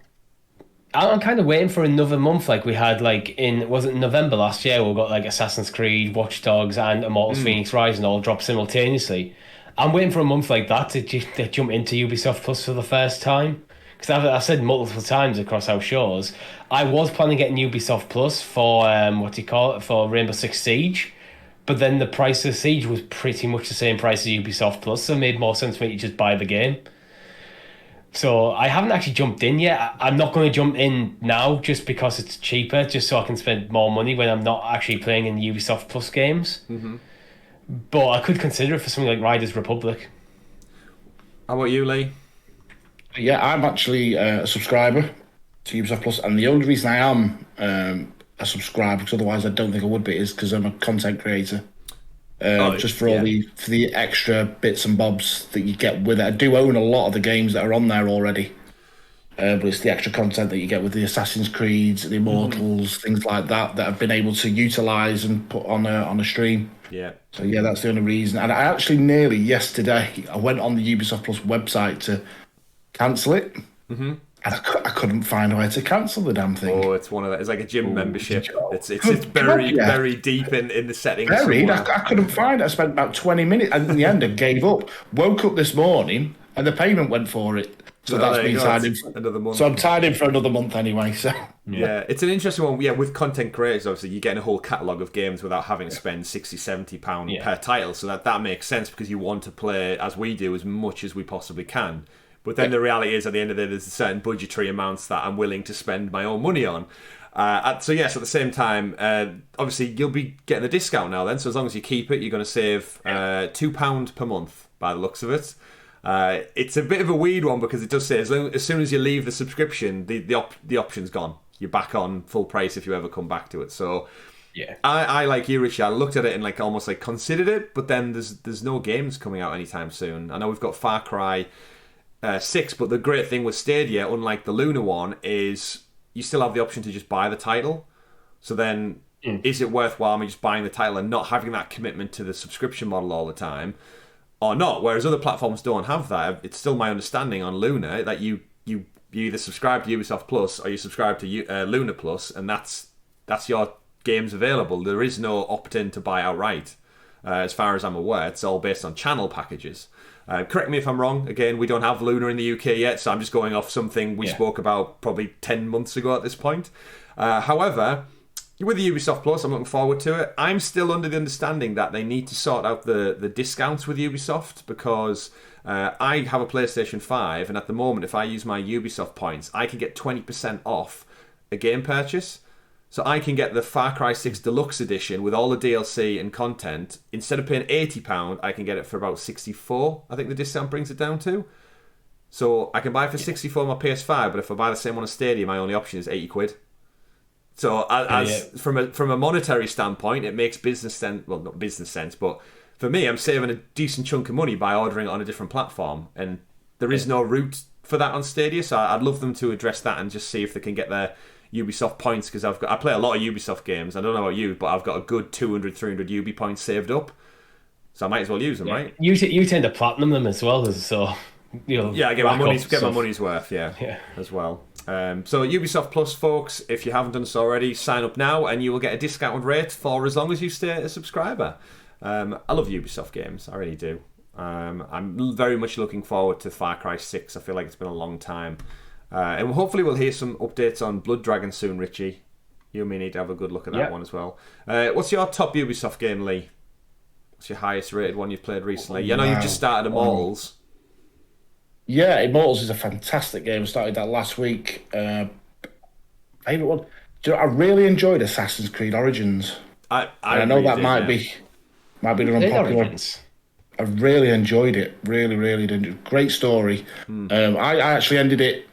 I'm kind of waiting for another month like we had was it November last year we got Assassin's Creed, Watch Dogs and Immortals Phoenix Rising all drop simultaneously. I'm waiting for a month like that to jump into Ubisoft Plus for the first time. Because I've said multiple times across our shows, I was planning getting Ubisoft Plus for for Rainbow Six Siege, but then the price of Siege was pretty much the same price as Ubisoft Plus, so it made more sense for me to just buy the game. So I haven't actually jumped in yet. I'm not going to jump in now just because it's cheaper, just so I can spend more money when I'm not actually playing in Ubisoft Plus games. Mm-hmm. But I could consider it for something like Riders Republic. How about you, Lee? Yeah, I'm actually a subscriber to Ubisoft Plus, and the only reason I am a subscriber, because otherwise I don't think I would be, is because I'm a content creator. Just for all the extra bits and bobs that you get with it. I do own a lot of the games that are on there already, but it's the extra content that you get with the Assassin's Creeds, the Immortals, things like that I've been able to utilise and put on a stream. Yeah. So yeah, that's the only reason. And I actually nearly yesterday I went on the Ubisoft Plus website to cancel it. Mm-hmm. And I couldn't find a way to cancel the damn thing. Oh, it's one of that. It's like a gym membership. It's very deep in the settings. Buried. I couldn't find it. I spent about 20 minutes, and in the end, I gave up. Woke up this morning, and the payment went for it. So that's been tied in for another month. So I'm tied in for another month anyway. So yeah, it's an interesting one. Yeah, with content creators, obviously, you're getting a whole catalogue of games without having to spend £60-70 per title. So that makes sense because you want to play, as we do, as much as we possibly can. But then the reality is, at the end of the day, there's certain budgetary amounts that I'm willing to spend my own money on. So yes, at the same time, obviously you'll be getting a discount now then. So as long as you keep it, you're going to save £2 per month by the looks of it. It's a bit of a weird one because it does say as soon as you leave the subscription, the option's gone. You're back on full price if you ever come back to it. So yeah, I like you, Richie. I looked at it and almost considered it, but then there's no games coming out anytime soon. I know we've got Far Cry 6, but the great thing with Stadia, unlike the Luna one, is you still have the option to just buy the title. So then, is it worthwhile me just buying the title and not having that commitment to the subscription model all the time, or not? Whereas other platforms don't have that. It's still my understanding on Luna that you either subscribe to Ubisoft Plus or you subscribe to Luna Plus, and that's your games available. There is no opt-in to buy outright, as far as I'm aware. It's all based on channel packages. Correct me if I'm wrong. Again, we don't have Luna in the UK yet, so I'm just going off something we spoke about probably 10 months ago at this point. However, with the Ubisoft Plus, I'm looking forward to it. I'm still under the understanding that they need to sort out the discounts with Ubisoft because I have a PlayStation 5, and at the moment, if I use my Ubisoft points, I can get 20% off a game purchase. So I can get the Far Cry 6 Deluxe Edition with all the DLC and content. Instead of paying £80, I can get it for about £64. I think the discount brings it down to. So I can buy it for £64 on my PS5, but if I buy the same one on Stadia, my only option is £80. So from a monetary standpoint, it makes business sense. Well, not business sense, but for me, I'm saving a decent chunk of money by ordering it on a different platform. And there is no route for that on Stadia, so I'd love them to address that and just see if they can get their Ubisoft points, because I play a lot of Ubisoft games. I don't know about you, but I've got a good 200-300 Ubi points saved up, so I might as well use them, right? You tend to platinum them as well, so I get my money's worth, as well. So Ubisoft Plus, folks, if you haven't done so already, sign up now and you will get a discounted rate for as long as you stay a subscriber. I love Ubisoft games, I really do. I'm very much looking forward to Far Cry 6. I feel like it's been a long time. And hopefully we'll hear some updates on Blood Dragon soon, Richie. You and me need to have a good look at that one as well. What's your top Ubisoft game, Lee? What's your highest rated one you've played recently? I know you've just started Immortals. Yeah, Immortals is a fantastic game. I started that last week. Favourite one? Do you know, I really enjoyed Assassin's Creed Origins. I know that might be an unpopular. I really enjoyed it. Really did. Great story. I actually ended it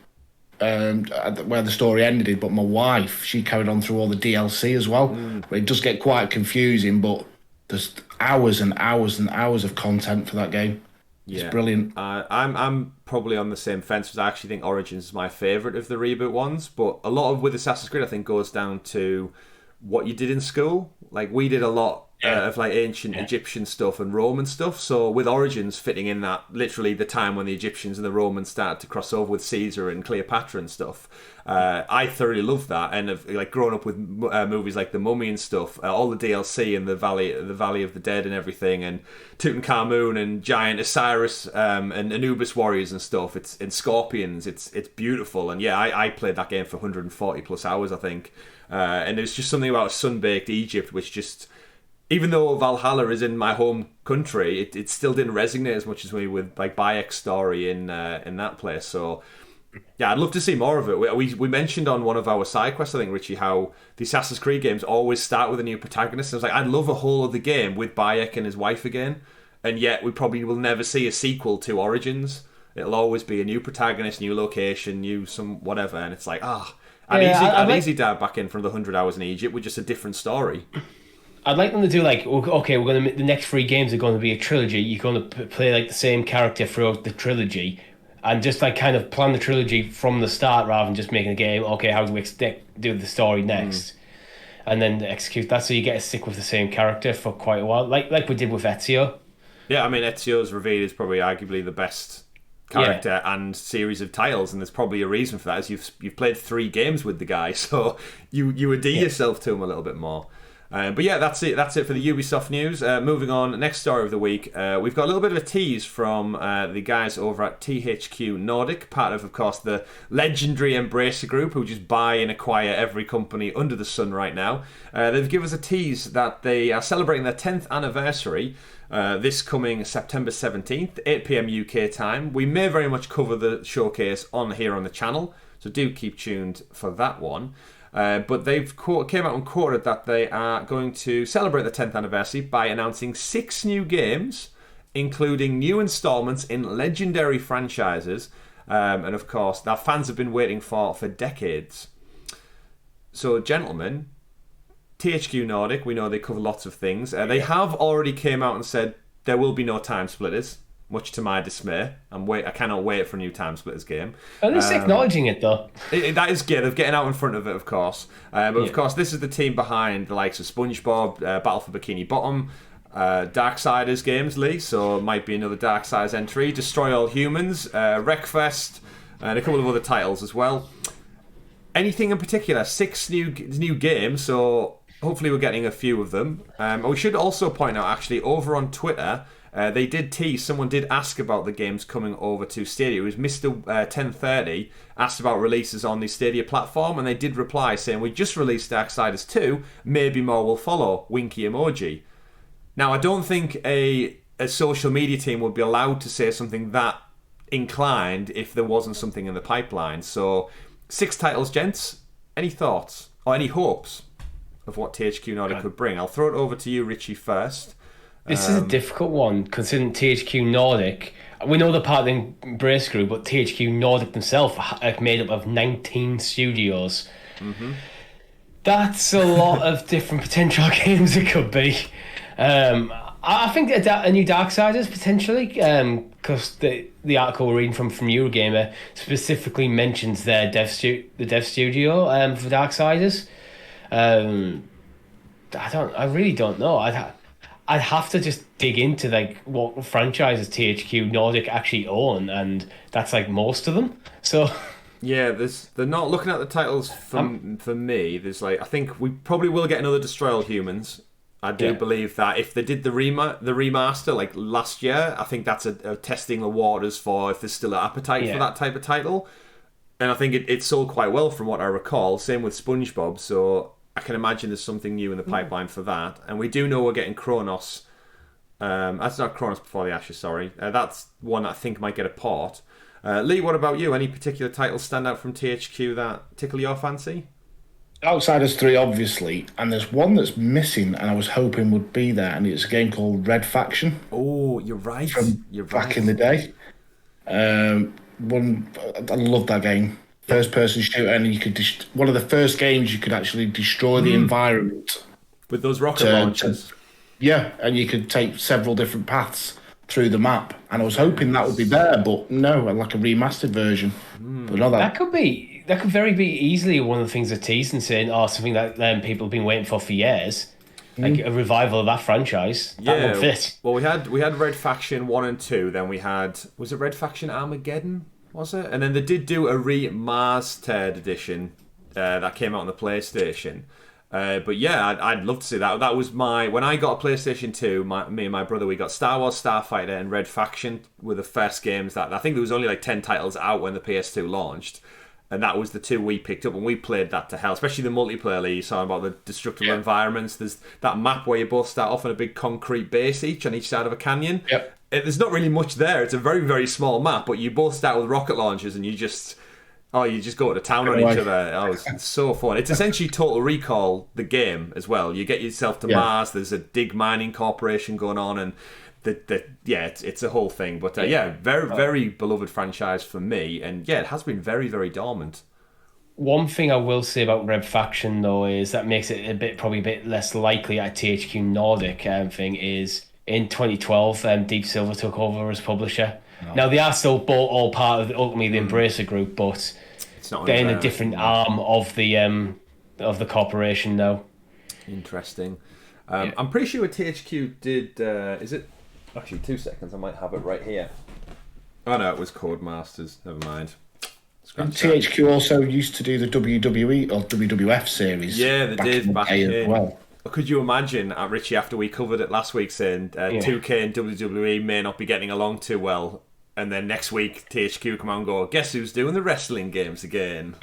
where the story ended, but my wife, she carried on through all the DLC as well. It does get quite confusing, but there's hours and hours and hours of content for that game. It's brilliant. I'm probably on the same fence because I actually think Origins is my favourite of the reboot ones, but a lot of with Assassin's Creed I think goes down to what you did in school. Like we did a lot of ancient Egyptian stuff and Roman stuff. So with Origins fitting in that literally the time when the Egyptians and the Romans started to cross over with Caesar and Cleopatra and stuff, I thoroughly loved that. And have grown up with movies like The Mummy and stuff, all the DLC and the Valley of the Dead and everything, and Tutankhamun and Giant Osiris and Anubis warriors and stuff. And Scorpions. It's beautiful. And I played that game for 140 plus hours I think. And there's just something about sun-baked Egypt which just even though Valhalla is in my home country, it still didn't resonate as much as me with like Bayek's story in that place. So yeah, I'd love to see more of it. We mentioned on one of our side quests, I think, Richie, how the Assassin's Creed games always start with a new protagonist. And I was like, I'd love a whole other game with Bayek and his wife again, and yet we probably will never see a sequel to Origins. It'll always be a new protagonist, new location, new some whatever, and it's like, I'd easy dive back in from the 100 Hours in Egypt with just a different story. I'd like them to do like, okay, we're going to the next 3 games are going to be a trilogy. You're going to play like the same character throughout the trilogy, and just like kind of plan the trilogy from the start rather than just making a game. Okay, how do we do the story next, and then execute that so you get to stick with the same character for quite a while, like we did with Ezio. Yeah, I mean Ezio's reveal is probably arguably the best character and series of titles, and there's probably a reason for that. Is you've played 3 games with the guy, so you endear yourself to him a little bit more. But yeah, that's it for the Ubisoft news. Moving on, next story of the week. We've got a little bit of a tease from the guys over at THQ Nordic, part of course, the legendary Embracer Group, who just buy and acquire every company under the sun right now. They've given us a tease that they are celebrating their 10th anniversary this coming September 17th, 8 PM UK time. We may very much cover the showcase here on the channel, so do keep tuned for that one. But they've came out and quoted that they are going to celebrate the 10th anniversary by announcing 6 new games, including new installments in legendary franchises, and of course that fans have been waiting for decades. So, gentlemen, THQ Nordic, we know they cover lots of things. They have already came out and said there will be no Time Splitters, much to my dismay. I cannot wait for a new Time Splitters game. At least acknowledging it, though. That is good. Of getting out in front of it, of course. But of course, this is the team behind the likes of SpongeBob, Battle for Bikini Bottom, Darksiders games, Lee. So it might be another Darksiders entry. Destroy All Humans, Wreckfest, and a couple of other titles as well. Anything in particular? 6 new games. So hopefully we're getting a few of them. We should also point out, actually, over on Twitter, they did tease. Someone did ask about the games coming over to Stadia. It was Mr. 1030 asked about releases on the Stadia platform, and they did reply saying, we just released Darksiders 2, maybe more will follow, winky emoji. Now, I don't think a social media team would be allowed to say something that inclined if there wasn't something in the pipeline. So, 6 titles, gents. Any thoughts or any hopes of what THQ Nordic could bring? I'll throw it over to you, Richie, first. This is a difficult one, considering THQ Nordic. We know they're part of the Embrace Group, but THQ Nordic themselves are made up of 19 studios. Mm-hmm. That's a lot of different potential games it could be. I think a new Darksiders, potentially, because the article we're reading from Eurogamer specifically mentions the dev studio for Darksiders. I really don't know. I'd have to just dig into like what franchises THQ Nordic actually own, and that's like most of them. So yeah, they're not looking at the titles for me. There's like, I think we probably will get another Destroy All Humans. I do believe that if they did the remaster like last year, I think that's a testing the waters for if there's still an appetite for that type of title. And I think it sold quite well from what I recall. Same with SpongeBob. So I can imagine there's something new in the pipeline for that. And we do know we're getting Kronos. That's not Kronos Before the Ashes, sorry. That's one that I think might get a port. Lee, what about you? Any particular titles stand out from THQ that tickle your fancy? Outsiders 3, obviously. And there's one that's missing and I was hoping would be there. And it's a game called Red Faction. Oh, you're right. Back in the day. I love that game. First-person shooter, and you could one of the first games you could actually destroy the environment with those rocket launchers. And you could take several different paths through the map. And I was hoping that would be there, but no, like a remastered version. But not that. That could very be easily one of the things they're teasing, saying, something that people have been waiting for years. Like a revival of that franchise. That would fit. Well, we had Red Faction 1 and 2. Then we had, was it Red Faction Armageddon? Was it? And then they did do a remastered edition that came out on the PlayStation. But yeah, I'd love to see that. That was when I got a PlayStation 2, me and my brother, we got Star Wars Starfighter and Red Faction were the first games that, I think there was only like 10 titles out when the PS2 launched. And that was the 2 we picked up, and we played that to hell, especially the multiplayer league. You saw about the destructible environments. There's that map where you both start off on a big concrete base on each side of a canyon. Yep. There's not really much there. It's a very, very small map, but you both start with rocket launchers, and you just go to town on each other. Oh, it's so fun. It's essentially Total Recall, the game, as well. You get yourself to Mars. There's a dig mining corporation going on, and it's a whole thing. But very, very beloved franchise for me. And it has been very, very dormant. One thing I will say about Red Faction, though, is that makes it probably a bit less likely at THQ Nordic thing is in 2012, Deep Silver took over as publisher. No. Now, they are still all part of ultimately the Embracer Group, but they're in a different arm of the corporation now. Interesting. I'm pretty sure THQ did... is it... Actually, 2 seconds. I might have it right here. Oh, no, it was Codemasters. Never mind. THQ also used to do the WWE or WWF series. Yeah, they did back in. Well. Could you imagine, Richie, after we covered it last week, saying 2K and WWE may not be getting along too well, and then next week THQ come out and go, guess who's doing the wrestling games again?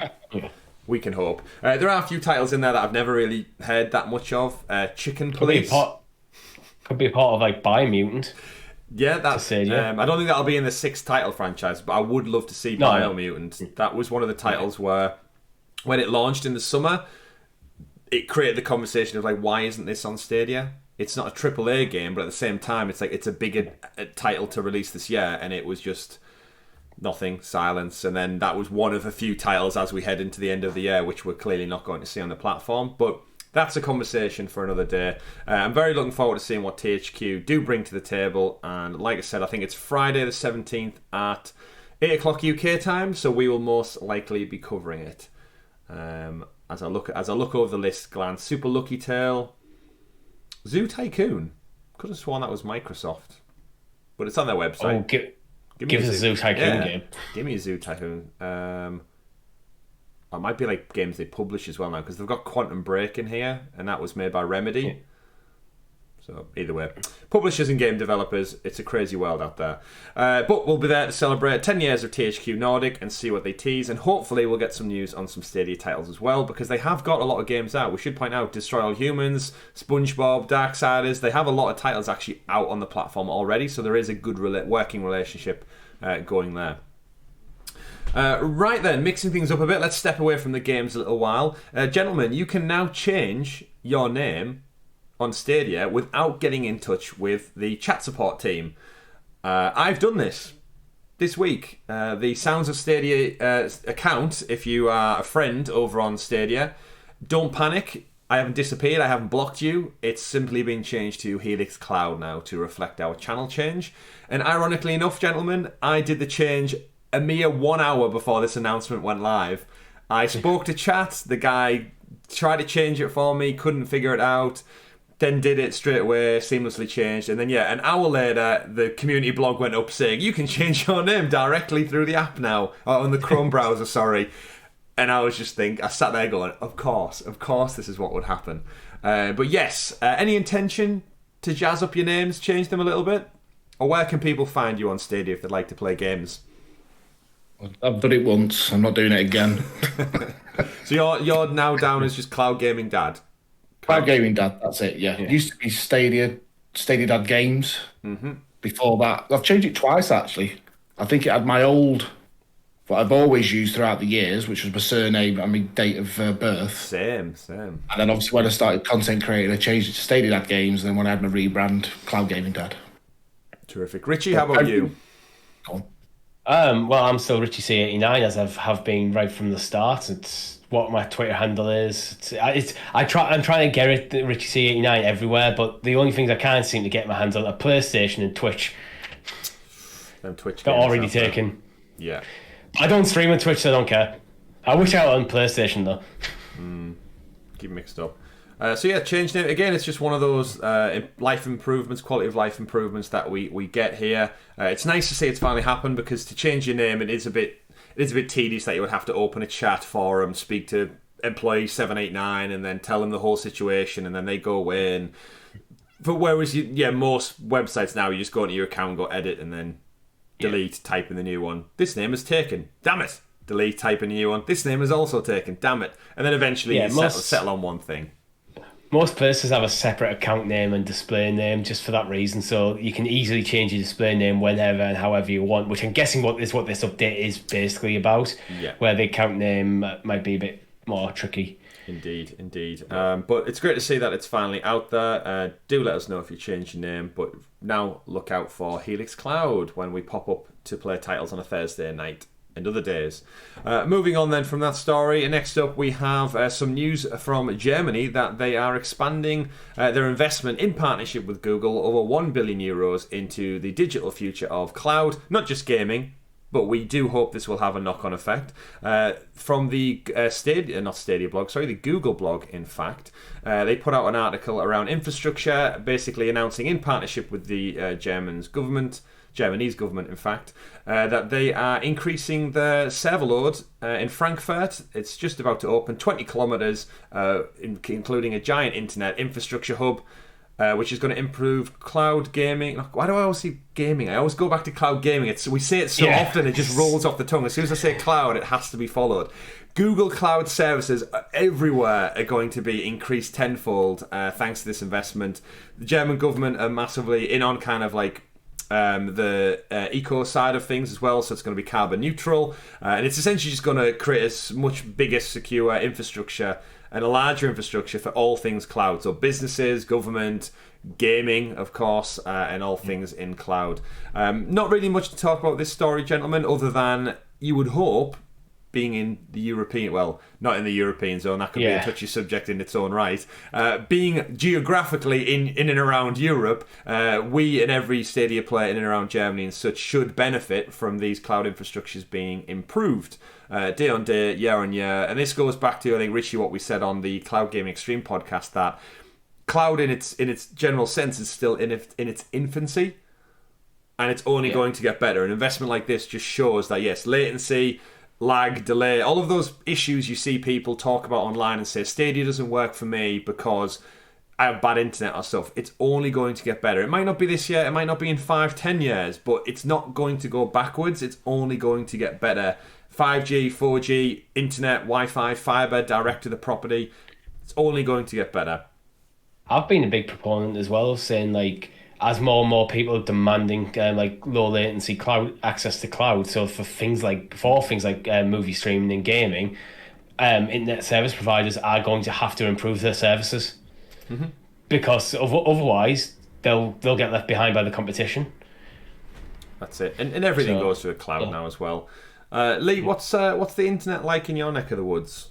We can hope. There are a few titles in there that I've never really heard that much of. Chicken Police. Could be a part of like Biomutant. Yeah, that's. I don't think that'll be in the 6th title franchise, but I would love to see Biomutant. That was one of the titles where, when it launched in the summer, it created the conversation of like, why isn't this on Stadia? It's not a AAA game, but at the same time, it's like it's a bigger title to release this year, and it was just nothing, silence. And then that was one of a few titles as we head into the end of the year, which we're clearly not going to see on the platform, but. That's a conversation for another day. I'm very looking forward to seeing what THQ do bring to the table. And like I said, I think it's Friday the 17th at 8 o'clock UK time. So we will most likely be covering it. As I look over the list, glance, Super Lucky Tale, Zoo Tycoon. Could have sworn that was Microsoft. But it's on their website. Give us a Zoo Tycoon game. Give me a Zoo Tycoon. It might be like games they publish as well now, because they've got Quantum Break in here, and that was made by Remedy. Yeah. So either way, publishers and game developers, it's a crazy world out there. But we'll be there to celebrate 10 years of THQ Nordic and see what they tease, and hopefully we'll get some news on some Stadia titles as well, because they have got a lot of games out. We should point out Destroy All Humans, SpongeBob, Darksiders. They have a lot of titles actually out on the platform already, so there is a good working relationship going there. Right then, mixing things up a bit, let's step away from the games a little while. Gentlemen, you can now change your name on Stadia without getting in touch with the chat support team. I've done this week. The Sounds of Stadia account, if you are a friend over on Stadia, don't panic. I haven't disappeared, I haven't blocked you. It's simply been changed to Helix Cloud now to reflect our channel change. And ironically enough, gentlemen, I did the change a mere 1 hour before this announcement went live. I spoke to chat, the guy tried to change it for me, couldn't figure it out, then did it straight away, seamlessly changed, and then an hour later the community blog went up saying you can change your name directly through the app now, on the Chrome browser, sorry. And I was just I sat there going, of course this is what would happen. But yes, any intention to jazz up your names, change them a little bit? Or where can people find you on Stadia if they'd like to play games? I've done it once. I'm not doing it again. So you're now down as just CloudGamingDad. CloudGamingDad. That's it. Yeah. It used to be StadiaDad Games. Mm-hmm. Before that, I've changed it twice actually. I think it had my old, what I've always used throughout the years, which was my surname and my date of birth. Same. And then obviously when I started content creating, I changed it to StadiaDad Games. And then when I had my rebrand, CloudGamingDad. Terrific. Richie, how about you? Go on. Well, I'm still Richie C89 as I have been right from the start. It's what my Twitter handle is. I'm trying to get it Richie C89 everywhere, but the only things I can't seem to get my hands on are PlayStation and Twitch. Them Twitch got already taken. Yeah. I don't stream on Twitch, so I don't care. I wish I was on PlayStation though. Keep mixed up. Change name again. It's just one of those life improvements, quality of life improvements that we get here. It's nice to see it's finally happened, because to change your name, it is a bit tedious that you would have to open a chat forum, speak to employee 789, and then tell them the whole situation, and then they go away. And whereas most websites now, you just go into your account, go edit, and then delete, type in the new one. This name is taken. Damn it! delete, type in a new one. This name is also taken, damn it. And then eventually you settle on one thing. Most places have a separate account name and display name just for that reason, so you can easily change your display name whenever and however you want, which I'm guessing what this update is basically about, where the account name might be a bit more tricky. Indeed. But it's great to see that it's finally out there. Do let us know if you change your name, but now look out for Helix Cloud when we pop up to play titles on a Thursday night and other days. Moving on then from that story, next up we have some news from Germany that they are expanding their investment in partnership with Google over 1 billion euros into the digital future of cloud, not just gaming, but we do hope this will have a knock-on effect. From the the Google blog, in fact, they put out an article around infrastructure, basically announcing in partnership with the Japanese government, in fact, that they are increasing the server load in Frankfurt. It's just about to open 20 kilometers, including a giant internet infrastructure hub, which is going to improve cloud gaming. Why do I always say gaming? I always go back to cloud gaming. We say it so often, it just rolls off the tongue. As soon as I say cloud, it has to be followed. Google Cloud services everywhere are going to be increased tenfold thanks to this investment. The German government are massively in on kind of like the eco side of things as well, so it's going to be carbon neutral, and it's essentially just going to create a much bigger, secure infrastructure and a larger infrastructure for all things cloud, so businesses, government, gaming, of course, and all things in cloud. Not really much to talk about this story, gentlemen, other than you would hope, being in the European, well, not in the European zone, that could be a touchy subject in its own right. Being geographically in and around Europe, we and every Stadia player in and around Germany and such should benefit from these cloud infrastructures being improved day on day, year on year. And this goes back to, I think, Richie, what we said on the Cloud Gaming Extreme podcast, that cloud in its general sense is still in its infancy, and it's only going to get better. An investment like this just shows that, yes, latency, lag, delay, all of those issues you see people talk about online and say, Stadia doesn't work for me because I have bad internet or stuff. It's only going to get better. It might not be this year, it might not be in 5-10 years, but it's not going to go backwards. It's only going to get better. 5G, 4G, internet, Wi-Fi, fiber, direct to the property. It's only going to get better. I've been a big proponent as well, saying like, as more and more people are demanding like low latency cloud access to cloud, so for things like movie streaming and gaming, internet service providers are going to have to improve their services, because otherwise they'll get left behind by the competition. That's it, and everything goes to the cloud now as well. Lee, what's the internet like in your neck of the woods?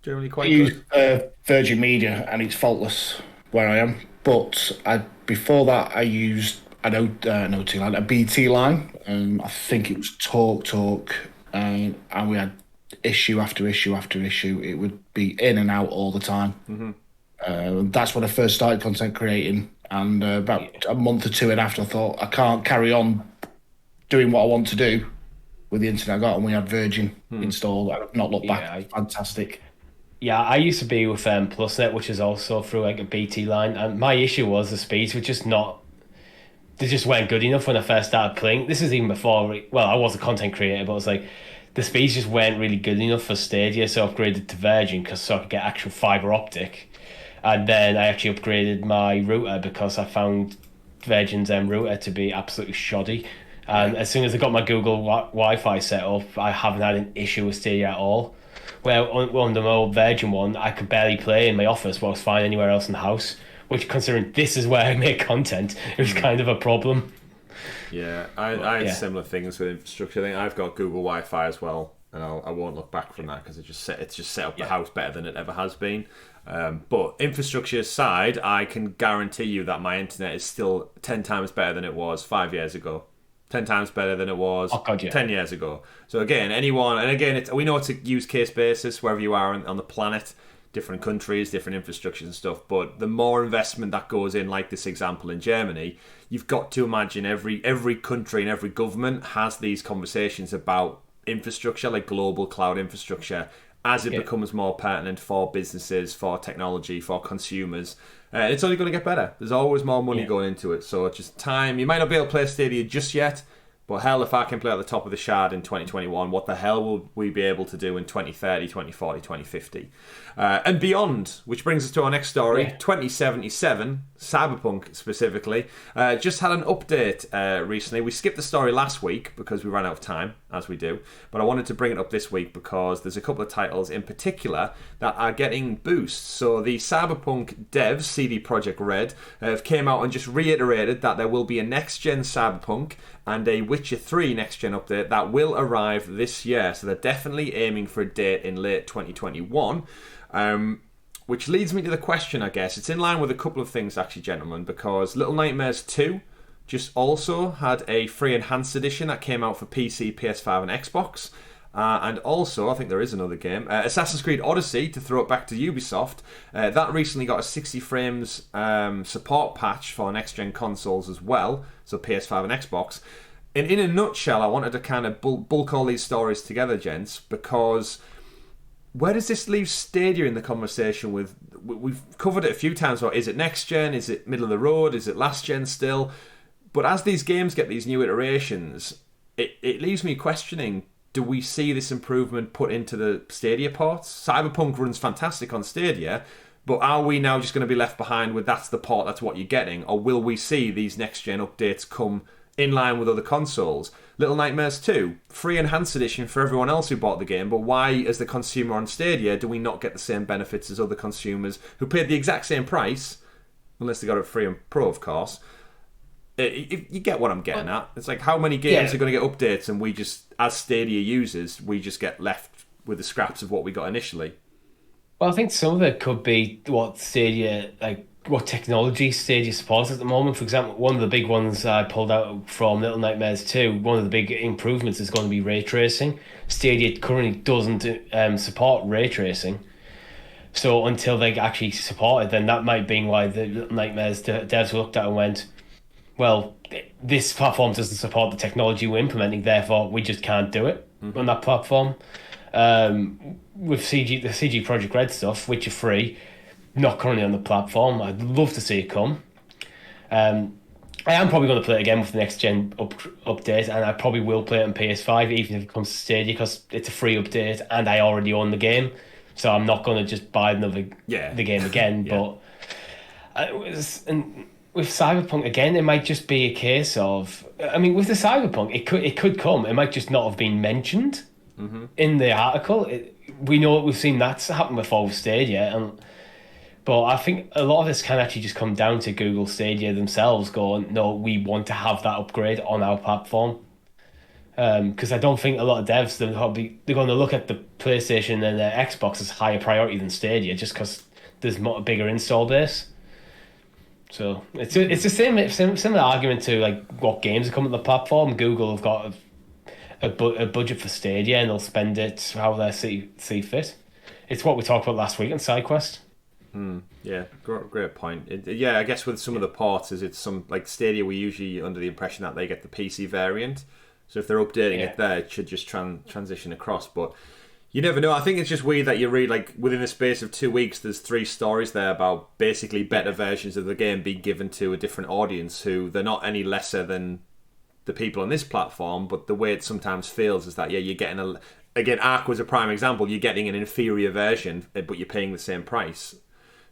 Generally quite good. I use Virgin Media, and it's faultless where I am. But before that, I used a BT line, and I think it was Talk, and we had issue after issue after issue. It would be in and out all the time. That's when I first started content creating, and about a month or two in after, I thought I can't carry on doing what I want to do with the internet I got, and we had Virgin installed. I've not looked back. Fantastic. Yeah, I used to be with PlusNet, which is also through like a BT line, and my issue was the speeds were just not. They just weren't good enough when I first started playing. This is even before. Well, I was a content creator, but it was like the speeds just weren't really good enough for Stadia, so I upgraded to Virgin so I could get actual fiber optic, and then I actually upgraded my router because I found Virgin's router to be absolutely shoddy. And as soon as I got my Google Wi-Fi set up, I haven't had an issue with Stadia at all. Where on the old Virgin one, I could barely play in my office, but I was fine anywhere else in the house. Which, considering this is where I make content, it was kind of a problem. Yeah, I had similar things with infrastructure. I think I've got Google Wi-Fi as well, and I won't look back from that because it's just set up the house better than it ever has been. But infrastructure aside, I can guarantee you that my internet is still 10 times better than it was 5 years ago. 10 times better than it was 10 years ago. So again, we know it's a use case basis wherever you are on the planet, different countries, different infrastructures and stuff. But the more investment that goes in, like this example in Germany, you've got to imagine every country and every government has these conversations about infrastructure, like global cloud infrastructure, as it becomes more pertinent for businesses, for technology, for consumers. It's only going to get better. There's always more money going into it. So it's just time. You might not be able to play Stadia just yet, But hell, if I can play at the top of the shard in 2021, what the hell will we be able to do in 2030, 2040, 2050? And beyond, which brings us to our next story, 2077, Cyberpunk specifically, just had an update recently. We skipped the story last week because we ran out of time, as we do. But I wanted to bring it up this week because there's a couple of titles in particular that are getting boosts. So the Cyberpunk devs, CD Projekt Red, have came out and just reiterated that there will be a next-gen Cyberpunk and a Witcher 3 next-gen update that will arrive this year. So they're definitely aiming for a date in late 2021. Which leads me to the question, I guess. It's in line with a couple of things, actually, gentlemen, because Little Nightmares 2 just also had a free enhanced edition that came out for PC, PS5 and Xbox. And also, I think there is another game, Assassin's Creed Odyssey, to throw it back to Ubisoft. That recently got a 60 frames support patch for next-gen consoles as well, so PS5 and Xbox. And in a nutshell, I wanted to kind of bulk all these stories together, gents, because where does this leave Stadia in the conversation with... We've covered it a few times, or is it next-gen, is it middle of the road, is it last-gen still? But as these games get these new iterations, it leaves me questioning, do we see this improvement put into the Stadia ports? Cyberpunk runs fantastic on Stadia, but are we now just going to be left behind with that's the port, that's what you're getting? Or will we see these next-gen updates come in line with other consoles? Little Nightmares 2, free enhanced edition for everyone else who bought the game, but why, as the consumer on Stadia, do we not get the same benefits as other consumers who paid the exact same price, unless they got it free and pro, of course? You get what I'm getting at. It's like, how many games are going to get updates and we just, as Stadia users, we just get left with the scraps of what we got initially? Well, I think some of it could be what Stadia, like what technology Stadia supports at the moment. For example, one of the big ones I pulled out from Little Nightmares 2, one of the big improvements is going to be ray tracing. Stadia currently doesn't support ray tracing. So until they actually support it, then that might be why the Little Nightmares devs looked at and went, well, this platform doesn't support the technology we're implementing, therefore we just can't do it on that platform. With the CG Projekt Red stuff, which are free, not currently on the platform. I'd love to see it come. I am probably going to play it again with the next gen update, and I probably will play it on PS5, even if it comes to Stadia, because it's a free update and I already own the game, so I'm not going to just buy the game again. But with Cyberpunk again, it might just be a case of, I mean, with the Cyberpunk, it could come. It might just not have been mentioned in the article. We've seen that's happened before with Stadia, but I think a lot of this can actually just come down to Google Stadia themselves going, no, we want to have that upgrade on our platform. Because I don't think a lot of devs, they're going to look at the PlayStation and the Xbox as higher priority than Stadia, just because there's a bigger install base. So it's the similar argument to like what games are coming to the platform. Google have got a budget for Stadia and they'll spend it how they see fit. It's what we talked about last week on SideQuest. Yeah, great point. I guess with some of the ports, it's some like Stadia, we usually under the impression that they get the PC variant. So if they're updating it there, it should just transition across. But you never know. I think it's just weird that you read, like, within the space of 2 weeks, there's 3 stories there about basically better versions of the game being given to a different audience who they're not any lesser than the people on this platform, but the way it sometimes feels is that, you're getting again, Ark was a prime example, you're getting an inferior version, but you're paying the same price.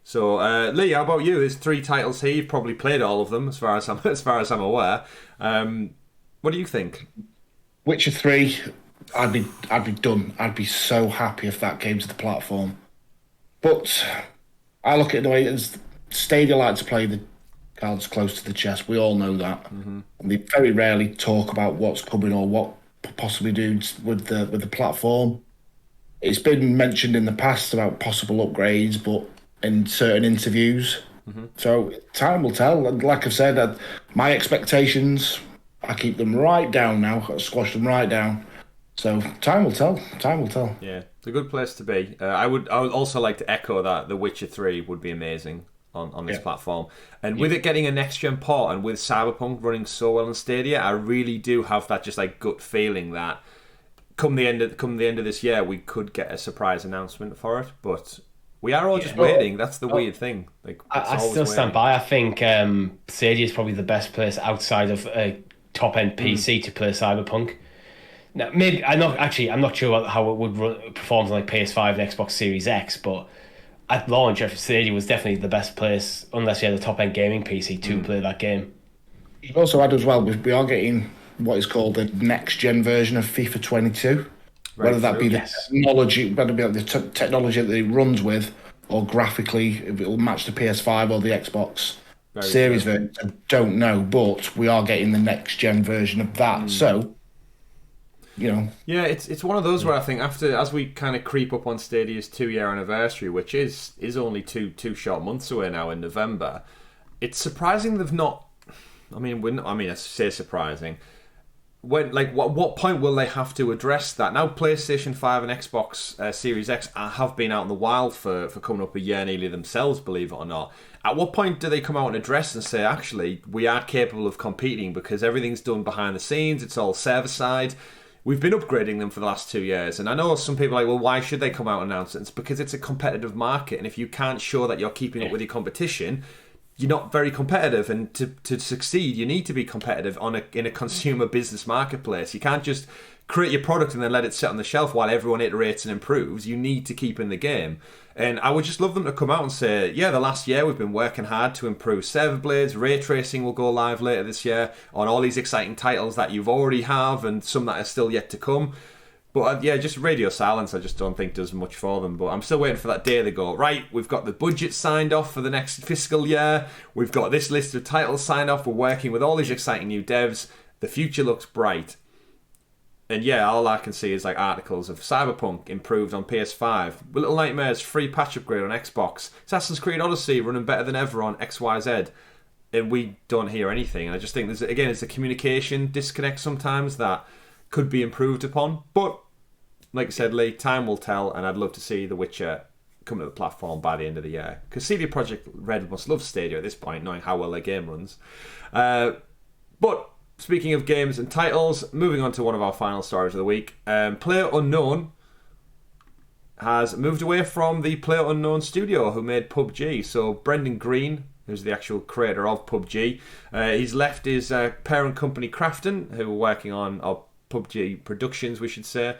So, Lee, how about you? There's 3 titles here. You've probably played all of them, as far as I'm aware. What do you think? Witcher 3... I'd be done. I'd be so happy if that came to the platform. But I look at it the way as Stadia like to play the cards close to the chest. We all know that. And they very rarely talk about what's coming or what possibly do with the platform. It's been mentioned in the past about possible upgrades, but in certain interviews. So time will tell. And like I've said, my expectations, I keep them right down now. I squash them right down. So time will tell. Time will tell. Yeah, it's a good place to be. I would also like to echo that The Witcher 3 would be amazing on this platform. And with it getting a next gen port and with Cyberpunk running so well on Stadia, I really do have that just like gut feeling that come the end of this year, we could get a surprise announcement for it. But we are all just waiting. That's the weird thing. Like, I still stand by. I think Stadia is probably the best place outside of top end PC to play Cyberpunk. Now, maybe I'm not sure how it would perform on like PS5 and Xbox Series X, but at launch, Stadia was definitely the best place, unless you had a top end gaming PC, to play that game. You also add as well, we are getting what is called the next gen version of FIFA 22. Whether that be the technology, whether it be the technology that it runs with, or graphically, if it'll match the PS5 or the Xbox Series version, I don't know. But we are getting the next gen version of that. So, yeah, it's one of those where I think as we kind of creep up on Stadia's 2-year anniversary, which is only two short months away now in November, it's surprising they've not. I say surprising. What point will they have to address that? Now, PlayStation 5 and Xbox Series X have been out in the wild for coming up a year nearly themselves, believe it or not. At what point do they come out and address and say, actually, we are capable of competing because everything's done behind the scenes, it's all server-side. We've been upgrading them for the last 2 years. And I know some people are like, well, why should they come out and announce it? It's because it's a competitive market. And if you can't show that you're keeping up with your competition, you're not very competitive, and to succeed, you need to be competitive in a consumer business marketplace. You can't just create your product and then let it sit on the shelf while everyone iterates and improves. You need to keep in the game. And I would just love them to come out and say, yeah, the last year we've been working hard to improve server blades. Ray tracing will go live later this year on all these exciting titles that you've already have and some that are still yet to come. But just radio silence, I just don't think does much for them. But I'm still waiting for that day they go, right, we've got the budget signed off for the next fiscal year. We've got this list of titles signed off. We're working with all these exciting new devs. The future looks bright. And all I can see is like articles of Cyberpunk improved on PS5. Little Nightmares free patch upgrade on Xbox. Assassin's Creed Odyssey running better than ever on XYZ. And we don't hear anything. And I just think it's a communication disconnect sometimes that could be improved upon. But like I said, Lee, time will tell, and I'd love to see The Witcher come to the platform by the end of the year. Because CD Projekt Red must love Stadia at this point, knowing how well their game runs. But speaking of games and titles, moving on to one of our final stories of the week. PlayerUnknown has moved away from the PlayerUnknown studio who made PUBG. So Brendan Green, who's the actual creator of PUBG, he's left his parent company Krafton, who were working on PUBG Productions, we should say.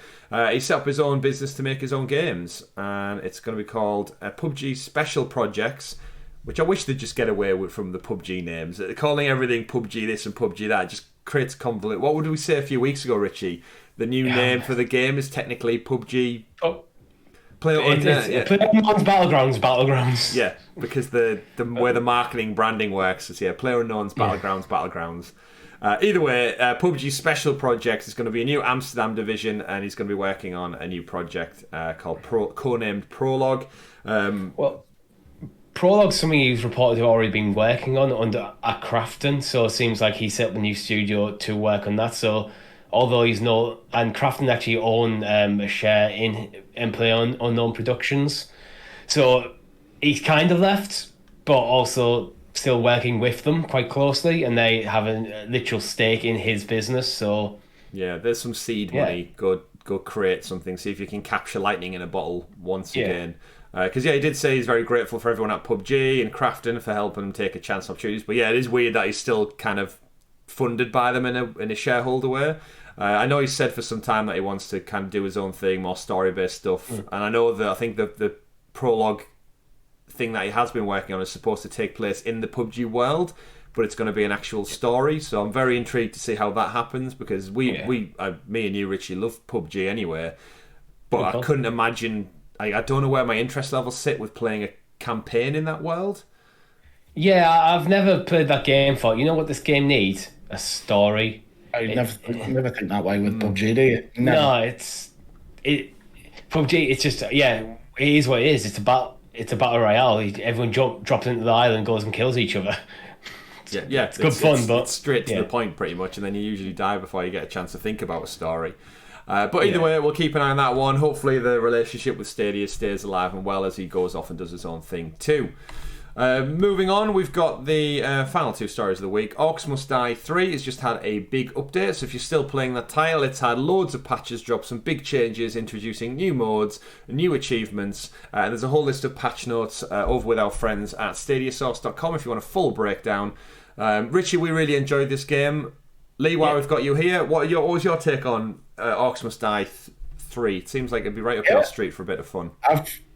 He set up his own business to make his own games, and it's going to be called PUBG Special Projects, which I wish they'd just get away with from the PUBG names. Calling everything PUBG this and PUBG that just creates convoluted. What would we say a few weeks ago, Richie? The new name for the game is technically PUBG. PlayerUnknown's Battlegrounds. Yeah, because the way the marketing branding works is PlayerUnknown's Battlegrounds. Either way, PUBG Special Projects is going to be a new Amsterdam division, and he's going to be working on a new project called codenamed Prologue. Prologue's something he's reported to have already been working on under at Krafton, so it seems like he set up a new studio to work on that. So although and Krafton actually own a share in PlayerUnknown Productions, so he's kind of left, but also still working with them quite closely, and they have a literal stake in his business. So there's some seed money. Go create something, see if you can capture lightning in a bottle once again. Because he did say he's very grateful for everyone at PUBG and Krafton for helping him take a chance on opportunities. But it is weird that he's still kind of funded by them in a shareholder way. I know he's said for some time that he wants to kind of do his own thing, more story-based stuff. And I know that I think the Prologue thing that he has been working on is supposed to take place in the PUBG world, but it's going to be an actual story. So I'm very intrigued to see how that happens, because me and you, Richie, love PUBG anyway. But I couldn't imagine. I don't know where my interest levels sit with playing a campaign in that world. Yeah, I've never played that game for. You know what this game needs? A story. I never think that way with PUBG, do you? No, PUBG. It's just it is what it is. It's a battle royale. Everyone drops into the island, and goes and kills each other. It's good fun, but it's straight to the point pretty much, and then you usually die before you get a chance to think about a story. But either way, we'll keep an eye on that one. Hopefully the relationship with Stadia stays alive and well as he goes off and does his own thing too. Moving on, we've got the final two stories of the week. Orcs Must Die 3 has just had a big update, so if you're still playing that title, it's had loads of patches, dropped some big changes, introducing new modes, new achievements. There's a whole list of patch notes over with our friends at StadiaSource.com if you want a full breakdown. Richie, we really enjoyed this game. Lee, while we've got you here, what was your take on Orcs Must Die 3? It seems like it'd be right up your street for a bit of fun.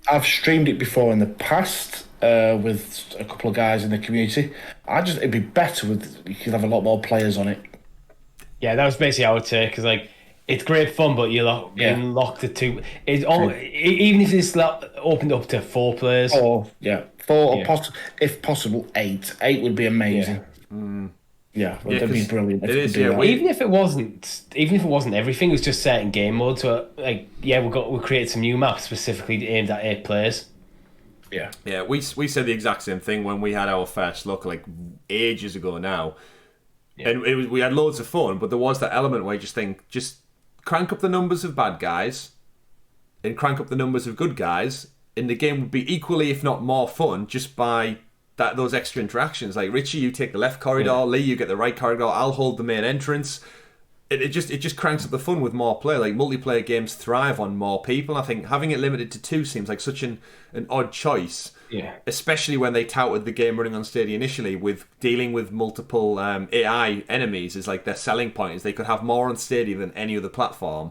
I've streamed it before in the past with a couple of guys in the community. It'd be better you could have a lot more players on it. Yeah, that was basically our take. Because like, it's great fun, but you're locked to 2. Even if it's opened up to 4 players. 4, if possible 8. 8 would be amazing. Yeah, that'd be brilliant. It is, even if it wasn't everything, it was just certain game modes. So we'll create some new maps specifically aimed at 8 players. Yeah. We said the exact same thing when we had our first look, like ages ago now, and we had loads of fun. But there was that element where you just crank up the numbers of bad guys, and crank up the numbers of good guys, and the game would be equally, if not more, fun just by those extra interactions. Like Richie, you take the left corridor, Lee, you get the right corridor, I'll hold the main entrance. It just cranks up the fun with more play. Like multiplayer games thrive on more people. I think having it limited to 2 seems like such an odd choice. Yeah. Especially when they touted the game running on Stadia initially with dealing with multiple AI enemies is like their selling point is they could have more on Stadia than any other platform.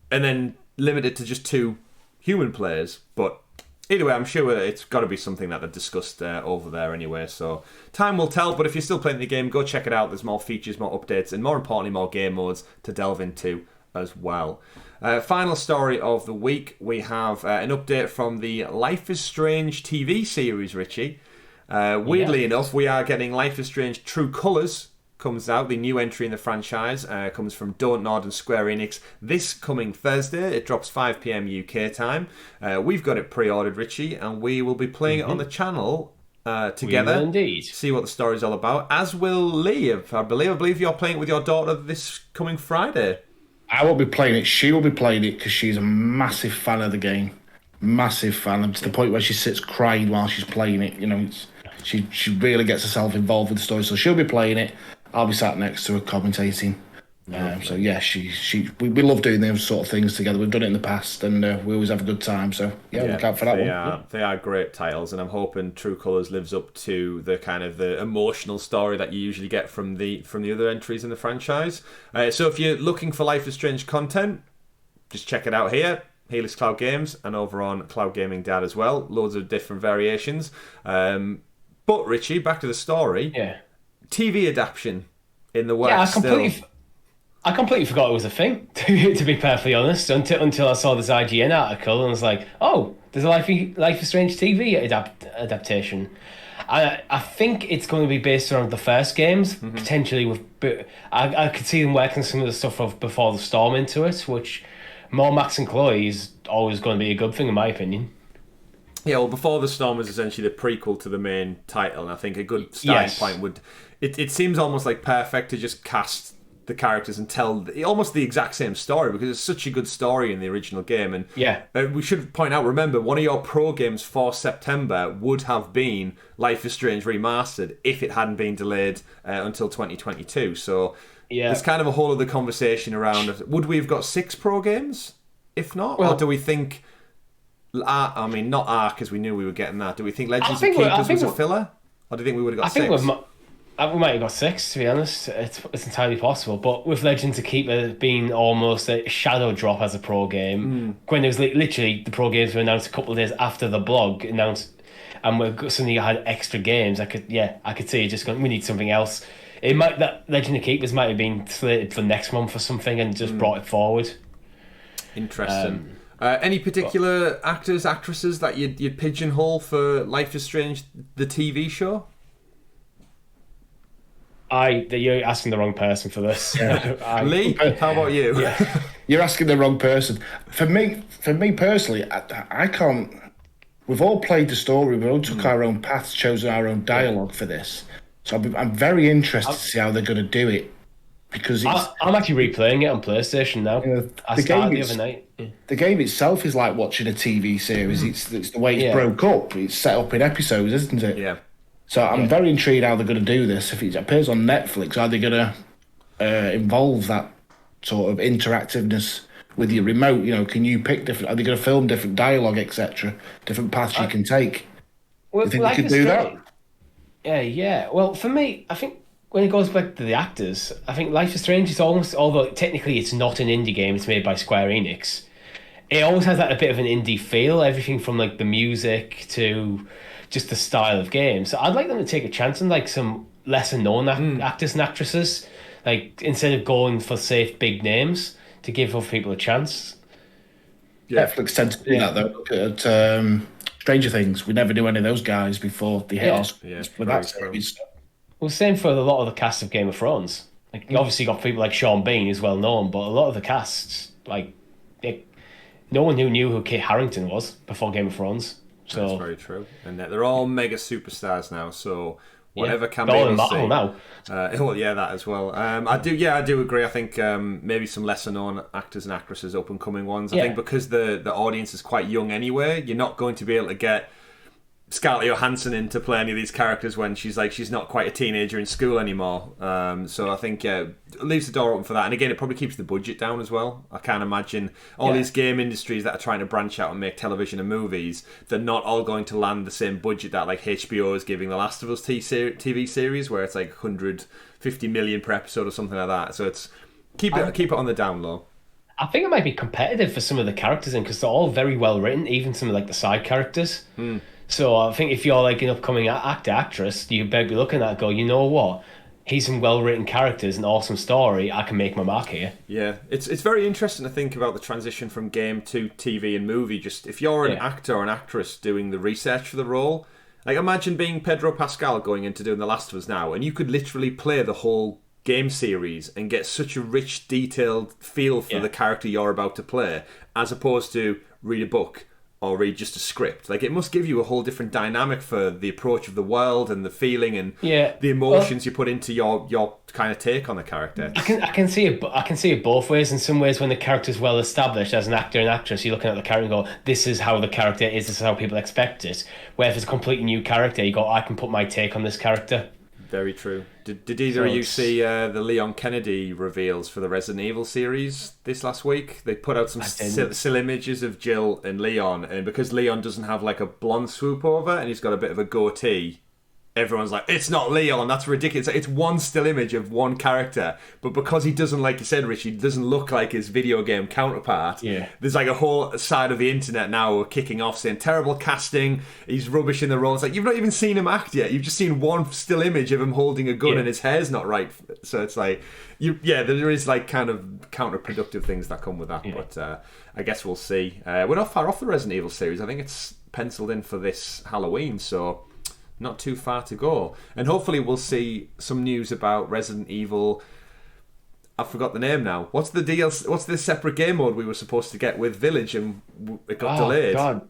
And then limited to just 2 human players, but either way, I'm sure it's got to be something that they've discussed over there anyway, so time will tell. But if you're still playing the game, go check it out. There's more features, more updates, and more importantly, more game modes to delve into as well. Final story of the week, we have an update from the Life is Strange TV series, Richie. Weirdly enough, we are getting Life is Strange True Colours comes out. The new entry in the franchise comes from Don't Nod and Square Enix this coming Thursday. It drops 5 p.m. UK time. We've got it pre-ordered, Richie, and we will be playing it on the channel together. We will indeed. See what the story's all about. As will Lee, I believe you're playing it with your daughter this coming Friday. I won't be playing it. She will be playing it because she's a massive fan of the game. Massive fan, to the point where she sits crying while she's playing it. You know, she really gets herself involved with the story. So she'll be playing it. I'll be sat next to her commentating. So yeah, we love doing those sort of things together. We've done it in the past, and we always have a good time. So look out for that one. They are great titles, and I'm hoping True Colours lives up to the kind of the emotional story that you usually get from the other entries in the franchise. So if you're looking for Life is Strange content, just check it out here. Helix Cloud Games, and over on CloudGamingDad as well. Loads of different variations. But Richie, back to the story. Yeah. TV adaptation in the works. Yeah, I completely forgot it was a thing. To be perfectly honest, until I saw this IGN article and was like, oh, there's a Life is Strange TV adaptation. I think it's going to be based around the first games, potentially with. I could see them working some of the stuff of Before the Storm into it, which more Max and Chloe is always going to be a good thing in my opinion. Yeah, well, Before the Storm is essentially the prequel to the main title, and I think a good starting point would... It seems almost like perfect to just cast the characters and tell almost the exact same story, because it's such a good story in the original game. And we should point out, remember, one of your pro games for September would have been Life is Strange Remastered if it hadn't been delayed until 2022. So there's kind of a whole other conversation around, would we have got 6 pro games if not? Or do we think... I mean, not Ark, as we knew we were getting that. Do we think Legends of Keepers was a filler? Or do you think we would have got 6? We might have got 6, to be honest. It's entirely possible. But with Legends of Keepers being almost a shadow drop as a pro game, when it was literally the pro games were announced a couple of days after the blog announced, and we suddenly had extra games, I could see it just going, we need something else. That Legend of Keepers might have been slated for next month or something and just brought it forward. Interesting. Any particular actors, actresses that you'd pigeonhole for Life is Strange, the TV show? You're asking the wrong person for this. Lee, how about you? Yeah. You're asking the wrong person. For me personally, I can't. We've all played the story. We all took our own paths, chosen our own dialogue for this. So I'm very interested to see how they're going to do it. Because I'm actually replaying it on PlayStation now. I started the other night. The game itself is like watching a TV series. It's the way it's broke up. It's set up in episodes, isn't it? Yeah. So I'm very intrigued how they're going to do this. If it appears on Netflix, are they going to involve that sort of interactiveness with your remote? You know, can you pick different? Are they going to film different dialogue, etc., different paths you can take? Well, you think they could do that? Yeah. Well, for me, I think when it goes back to the actors, I think Life is Strange is almost, although technically it's not an indie game, it's made by Square Enix. It always has that a bit of an indie feel, everything from like the music to just the style of game. So I'd like them to take a chance on like some lesser known actors and actresses, like instead of going for safe big names, to give other people a chance. Yeah. Netflix tends to do that though. Look at Stranger Things. We never knew any of those guys before they hit us with that series. Well, same for a lot of the cast of Game of Thrones. Like, you obviously got people like Sean Bean, who's well known, but a lot of the casts, like, no one who knew who Kit Harington was before Game of Thrones. So that's very true, and they're all mega superstars now. So whatever can be able to see. Now. Well, yeah, that as well. I do agree. I think maybe some lesser known actors and actresses, up and coming ones. I think because the audience is quite young anyway, you're not going to be able to get Scarlett Johansson in to play any of these characters when she's not quite a teenager in school anymore. So I think it leaves the door open for that. And again, it probably keeps the budget down as well. I can't imagine all these game industries that are trying to branch out and make television and movies, they're not all going to land the same budget that like HBO is giving The Last of Us TV series, where it's like 150 million per episode or something like that. So it's keep it on the down low. I think it might be competitive for some of the characters because they're all very well written, even some of like the side characters. So I think if you're like an upcoming actor, actress, you better be looking at it and go, you know what? He's some well-written characters, an awesome story. I can make my mark here. Yeah, it's very interesting to think about the transition from game to TV and movie. Just if you're an actor or an actress doing the research for the role, like imagine being Pedro Pascal going into doing The Last of Us now, and you could literally play the whole game series and get such a rich, detailed feel for the character you're about to play, as opposed to read a book or read just a script. Like, it must give you a whole different dynamic for the approach of the world and the feeling and the emotions you put into your kind of take on the character. I can see it both ways. In some ways, when the character's well established as an actor and actress, you're looking at the character and go, this is how the character is, this is how people expect it. Where if it's a completely new character, you go, I can put my take on this character. Very true. Did either of you see the Leon Kennedy reveals for the Resident Evil series this last week? They put out some still images of Jill and Leon, and because Leon doesn't have like a blonde swoop over and he's got a bit of a goatee, everyone's like, it's not Leon, that's ridiculous. It's one still image of one character, but because he doesn't, like you said, Richie, doesn't look like his video game counterpart, there's like a whole side of the internet now kicking off saying terrible casting, he's rubbish in the role. It's like, you've not even seen him act yet, you've just seen one still image of him holding a gun and his hair's not right. So it's like, there is like kind of counterproductive things that come with that, but I guess we'll see. We're not far off the Resident Evil series. I think it's penciled in for this Halloween, so not too far to go, and hopefully we'll see some news about Resident Evil. I forgot the name now. What's the deal? What's the separate game mode we were supposed to get with Village and it got delayed? God.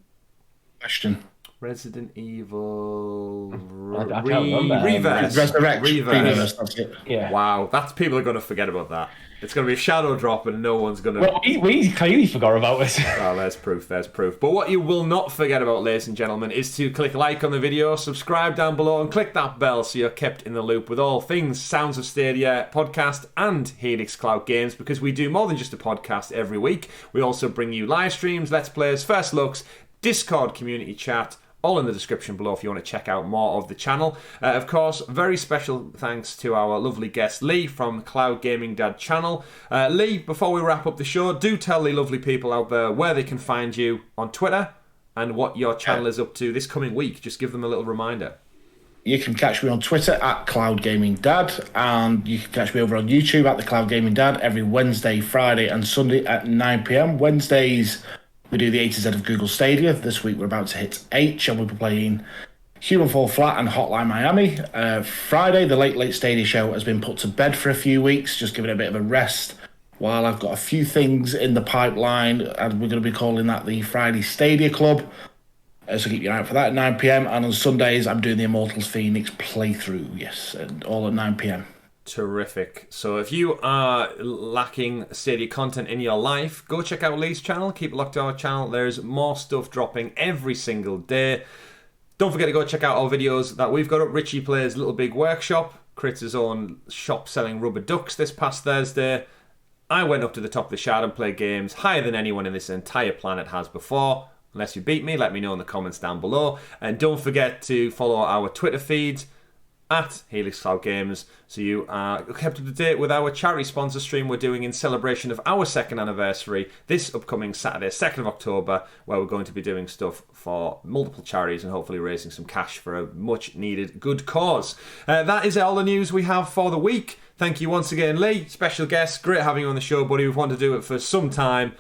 Question. Resident Evil I can't remember. Reverse. That's it. Yeah. Wow, people are going to forget about that. It's going to be a shadow drop and no one's going to... Well, we clearly forgot about it. Oh, there's proof. But what you will not forget about, ladies and gentlemen, is to click like on the video, subscribe down below, and click that bell so you're kept in the loop with all things Sounds of Stadia podcast and Helix Cloud Games, because we do more than just a podcast every week. We also bring you live streams, Let's Plays, First Looks, Discord community chat, all in the description below if you want to check out more of the channel. Of course, very special thanks to our lovely guest Lee from CloudGamingDad channel. Lee, before we wrap up the show, do tell the lovely people out there where they can find you on Twitter and what your channel is up to this coming week. Just give them a little reminder. You can catch me on Twitter at CloudGamingDad, and you can catch me over on YouTube at the CloudGamingDad every Wednesday, Friday and Sunday at 9 PM. Wednesdays, we do the A to Z of Google Stadia. This week we're about to hit H, and we'll be playing Human Fall Flat and Hotline Miami. Friday, the Late Stadia show has been put to bed for a few weeks, just giving it a bit of a rest, while I've got a few things in the pipeline, and we're going to be calling that the Friday Stadia Club. So keep your eye out for that at 9 PM. And on Sundays, I'm doing the Immortals Phoenix playthrough, yes, and all at 9 PM. Terrific. So if you are lacking Stadia content in your life, go check out Lee's channel. Keep it locked to our channel. There's more stuff dropping every single day. Don't forget to go check out our videos that we've got up. Richie plays Little Big Workshop, creates his own shop selling rubber ducks this past Thursday. I went up to the top of the shard and played games higher than anyone in this entire planet has before. Unless you beat me, let me know in the comments down below. And don't forget to follow our Twitter feed at Helix Cloud Games, so you are kept up to date with our charity sponsor stream we're doing in celebration of our 2nd anniversary this upcoming Saturday, 2nd of October, where we're going to be doing stuff for multiple charities and hopefully raising some cash for a much needed good cause. That is all the news we have for the week. Thank you once again, Lee, special guest. Great having you on the show, buddy. We've wanted to do it for some time,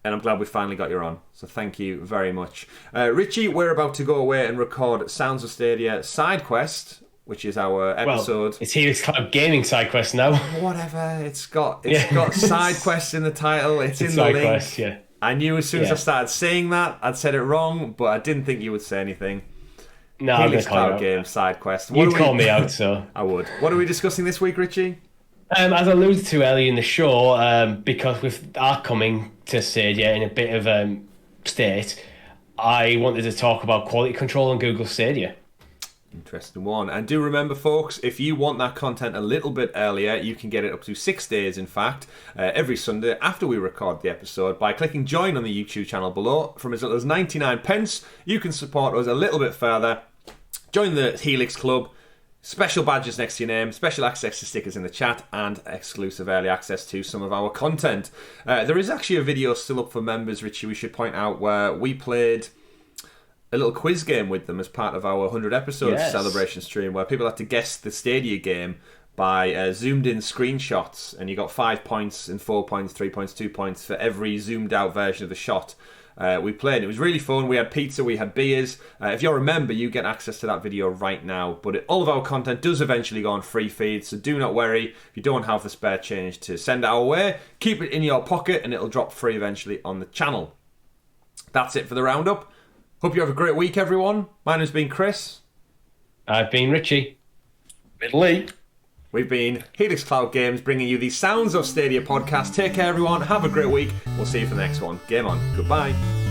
and I'm glad we finally got you on. So thank you very much. Richie, we're about to go away and record Sounds of Stadia SideQuest, which is our episode. Well, it's Helix Cloud Gaming SideQuest now. Whatever. It's got SideQuest in the title. It's in the link. SideQuest, yeah. I knew as soon as I started saying that, I'd said it wrong, but I didn't think you would say anything. No, I'm going Helix to call Cloud Games SideQuest. You'd call me out, so. I would. What are we discussing this week, Richie? As I alluded to earlier in the show, because with Ark coming to Stadia in a bit of state, I wanted to talk about quality control on Google Stadia. Interesting one. And do remember, folks, if you want that content a little bit earlier, you can get it up to 6 days, in fact, every Sunday after we record the episode by clicking join on the YouTube channel below. From as little as 99 pence, you can support us a little bit further. Join the Helix Club. Special badges next to your name, special access to stickers in the chat, and exclusive early access to some of our content. There is actually a video still up for members, Richie, we should point out, where we played a little quiz game with them as part of our 100 episodes celebration stream, where people had to guess the Stadia game by zoomed in screenshots, and you got 5 points and 4 points, 3 points, 2 points for every zoomed out version of the shot we played. It was really fun. We had pizza, we had beers. If you're a member, you get access to that video right now, but all of our content does eventually go on free feed, so do not worry if you don't have the spare change to send our way. Keep it in your pocket and it'll drop free eventually on the channel. That's it for the roundup. Hope you have a great week, everyone. Mine has been Chris. I've been Richie. Lee. We've been Helix Cloud Games, bringing you the Sounds of Stadia podcast. Take care, everyone. Have a great week. We'll see you for the next one. Game on. Goodbye.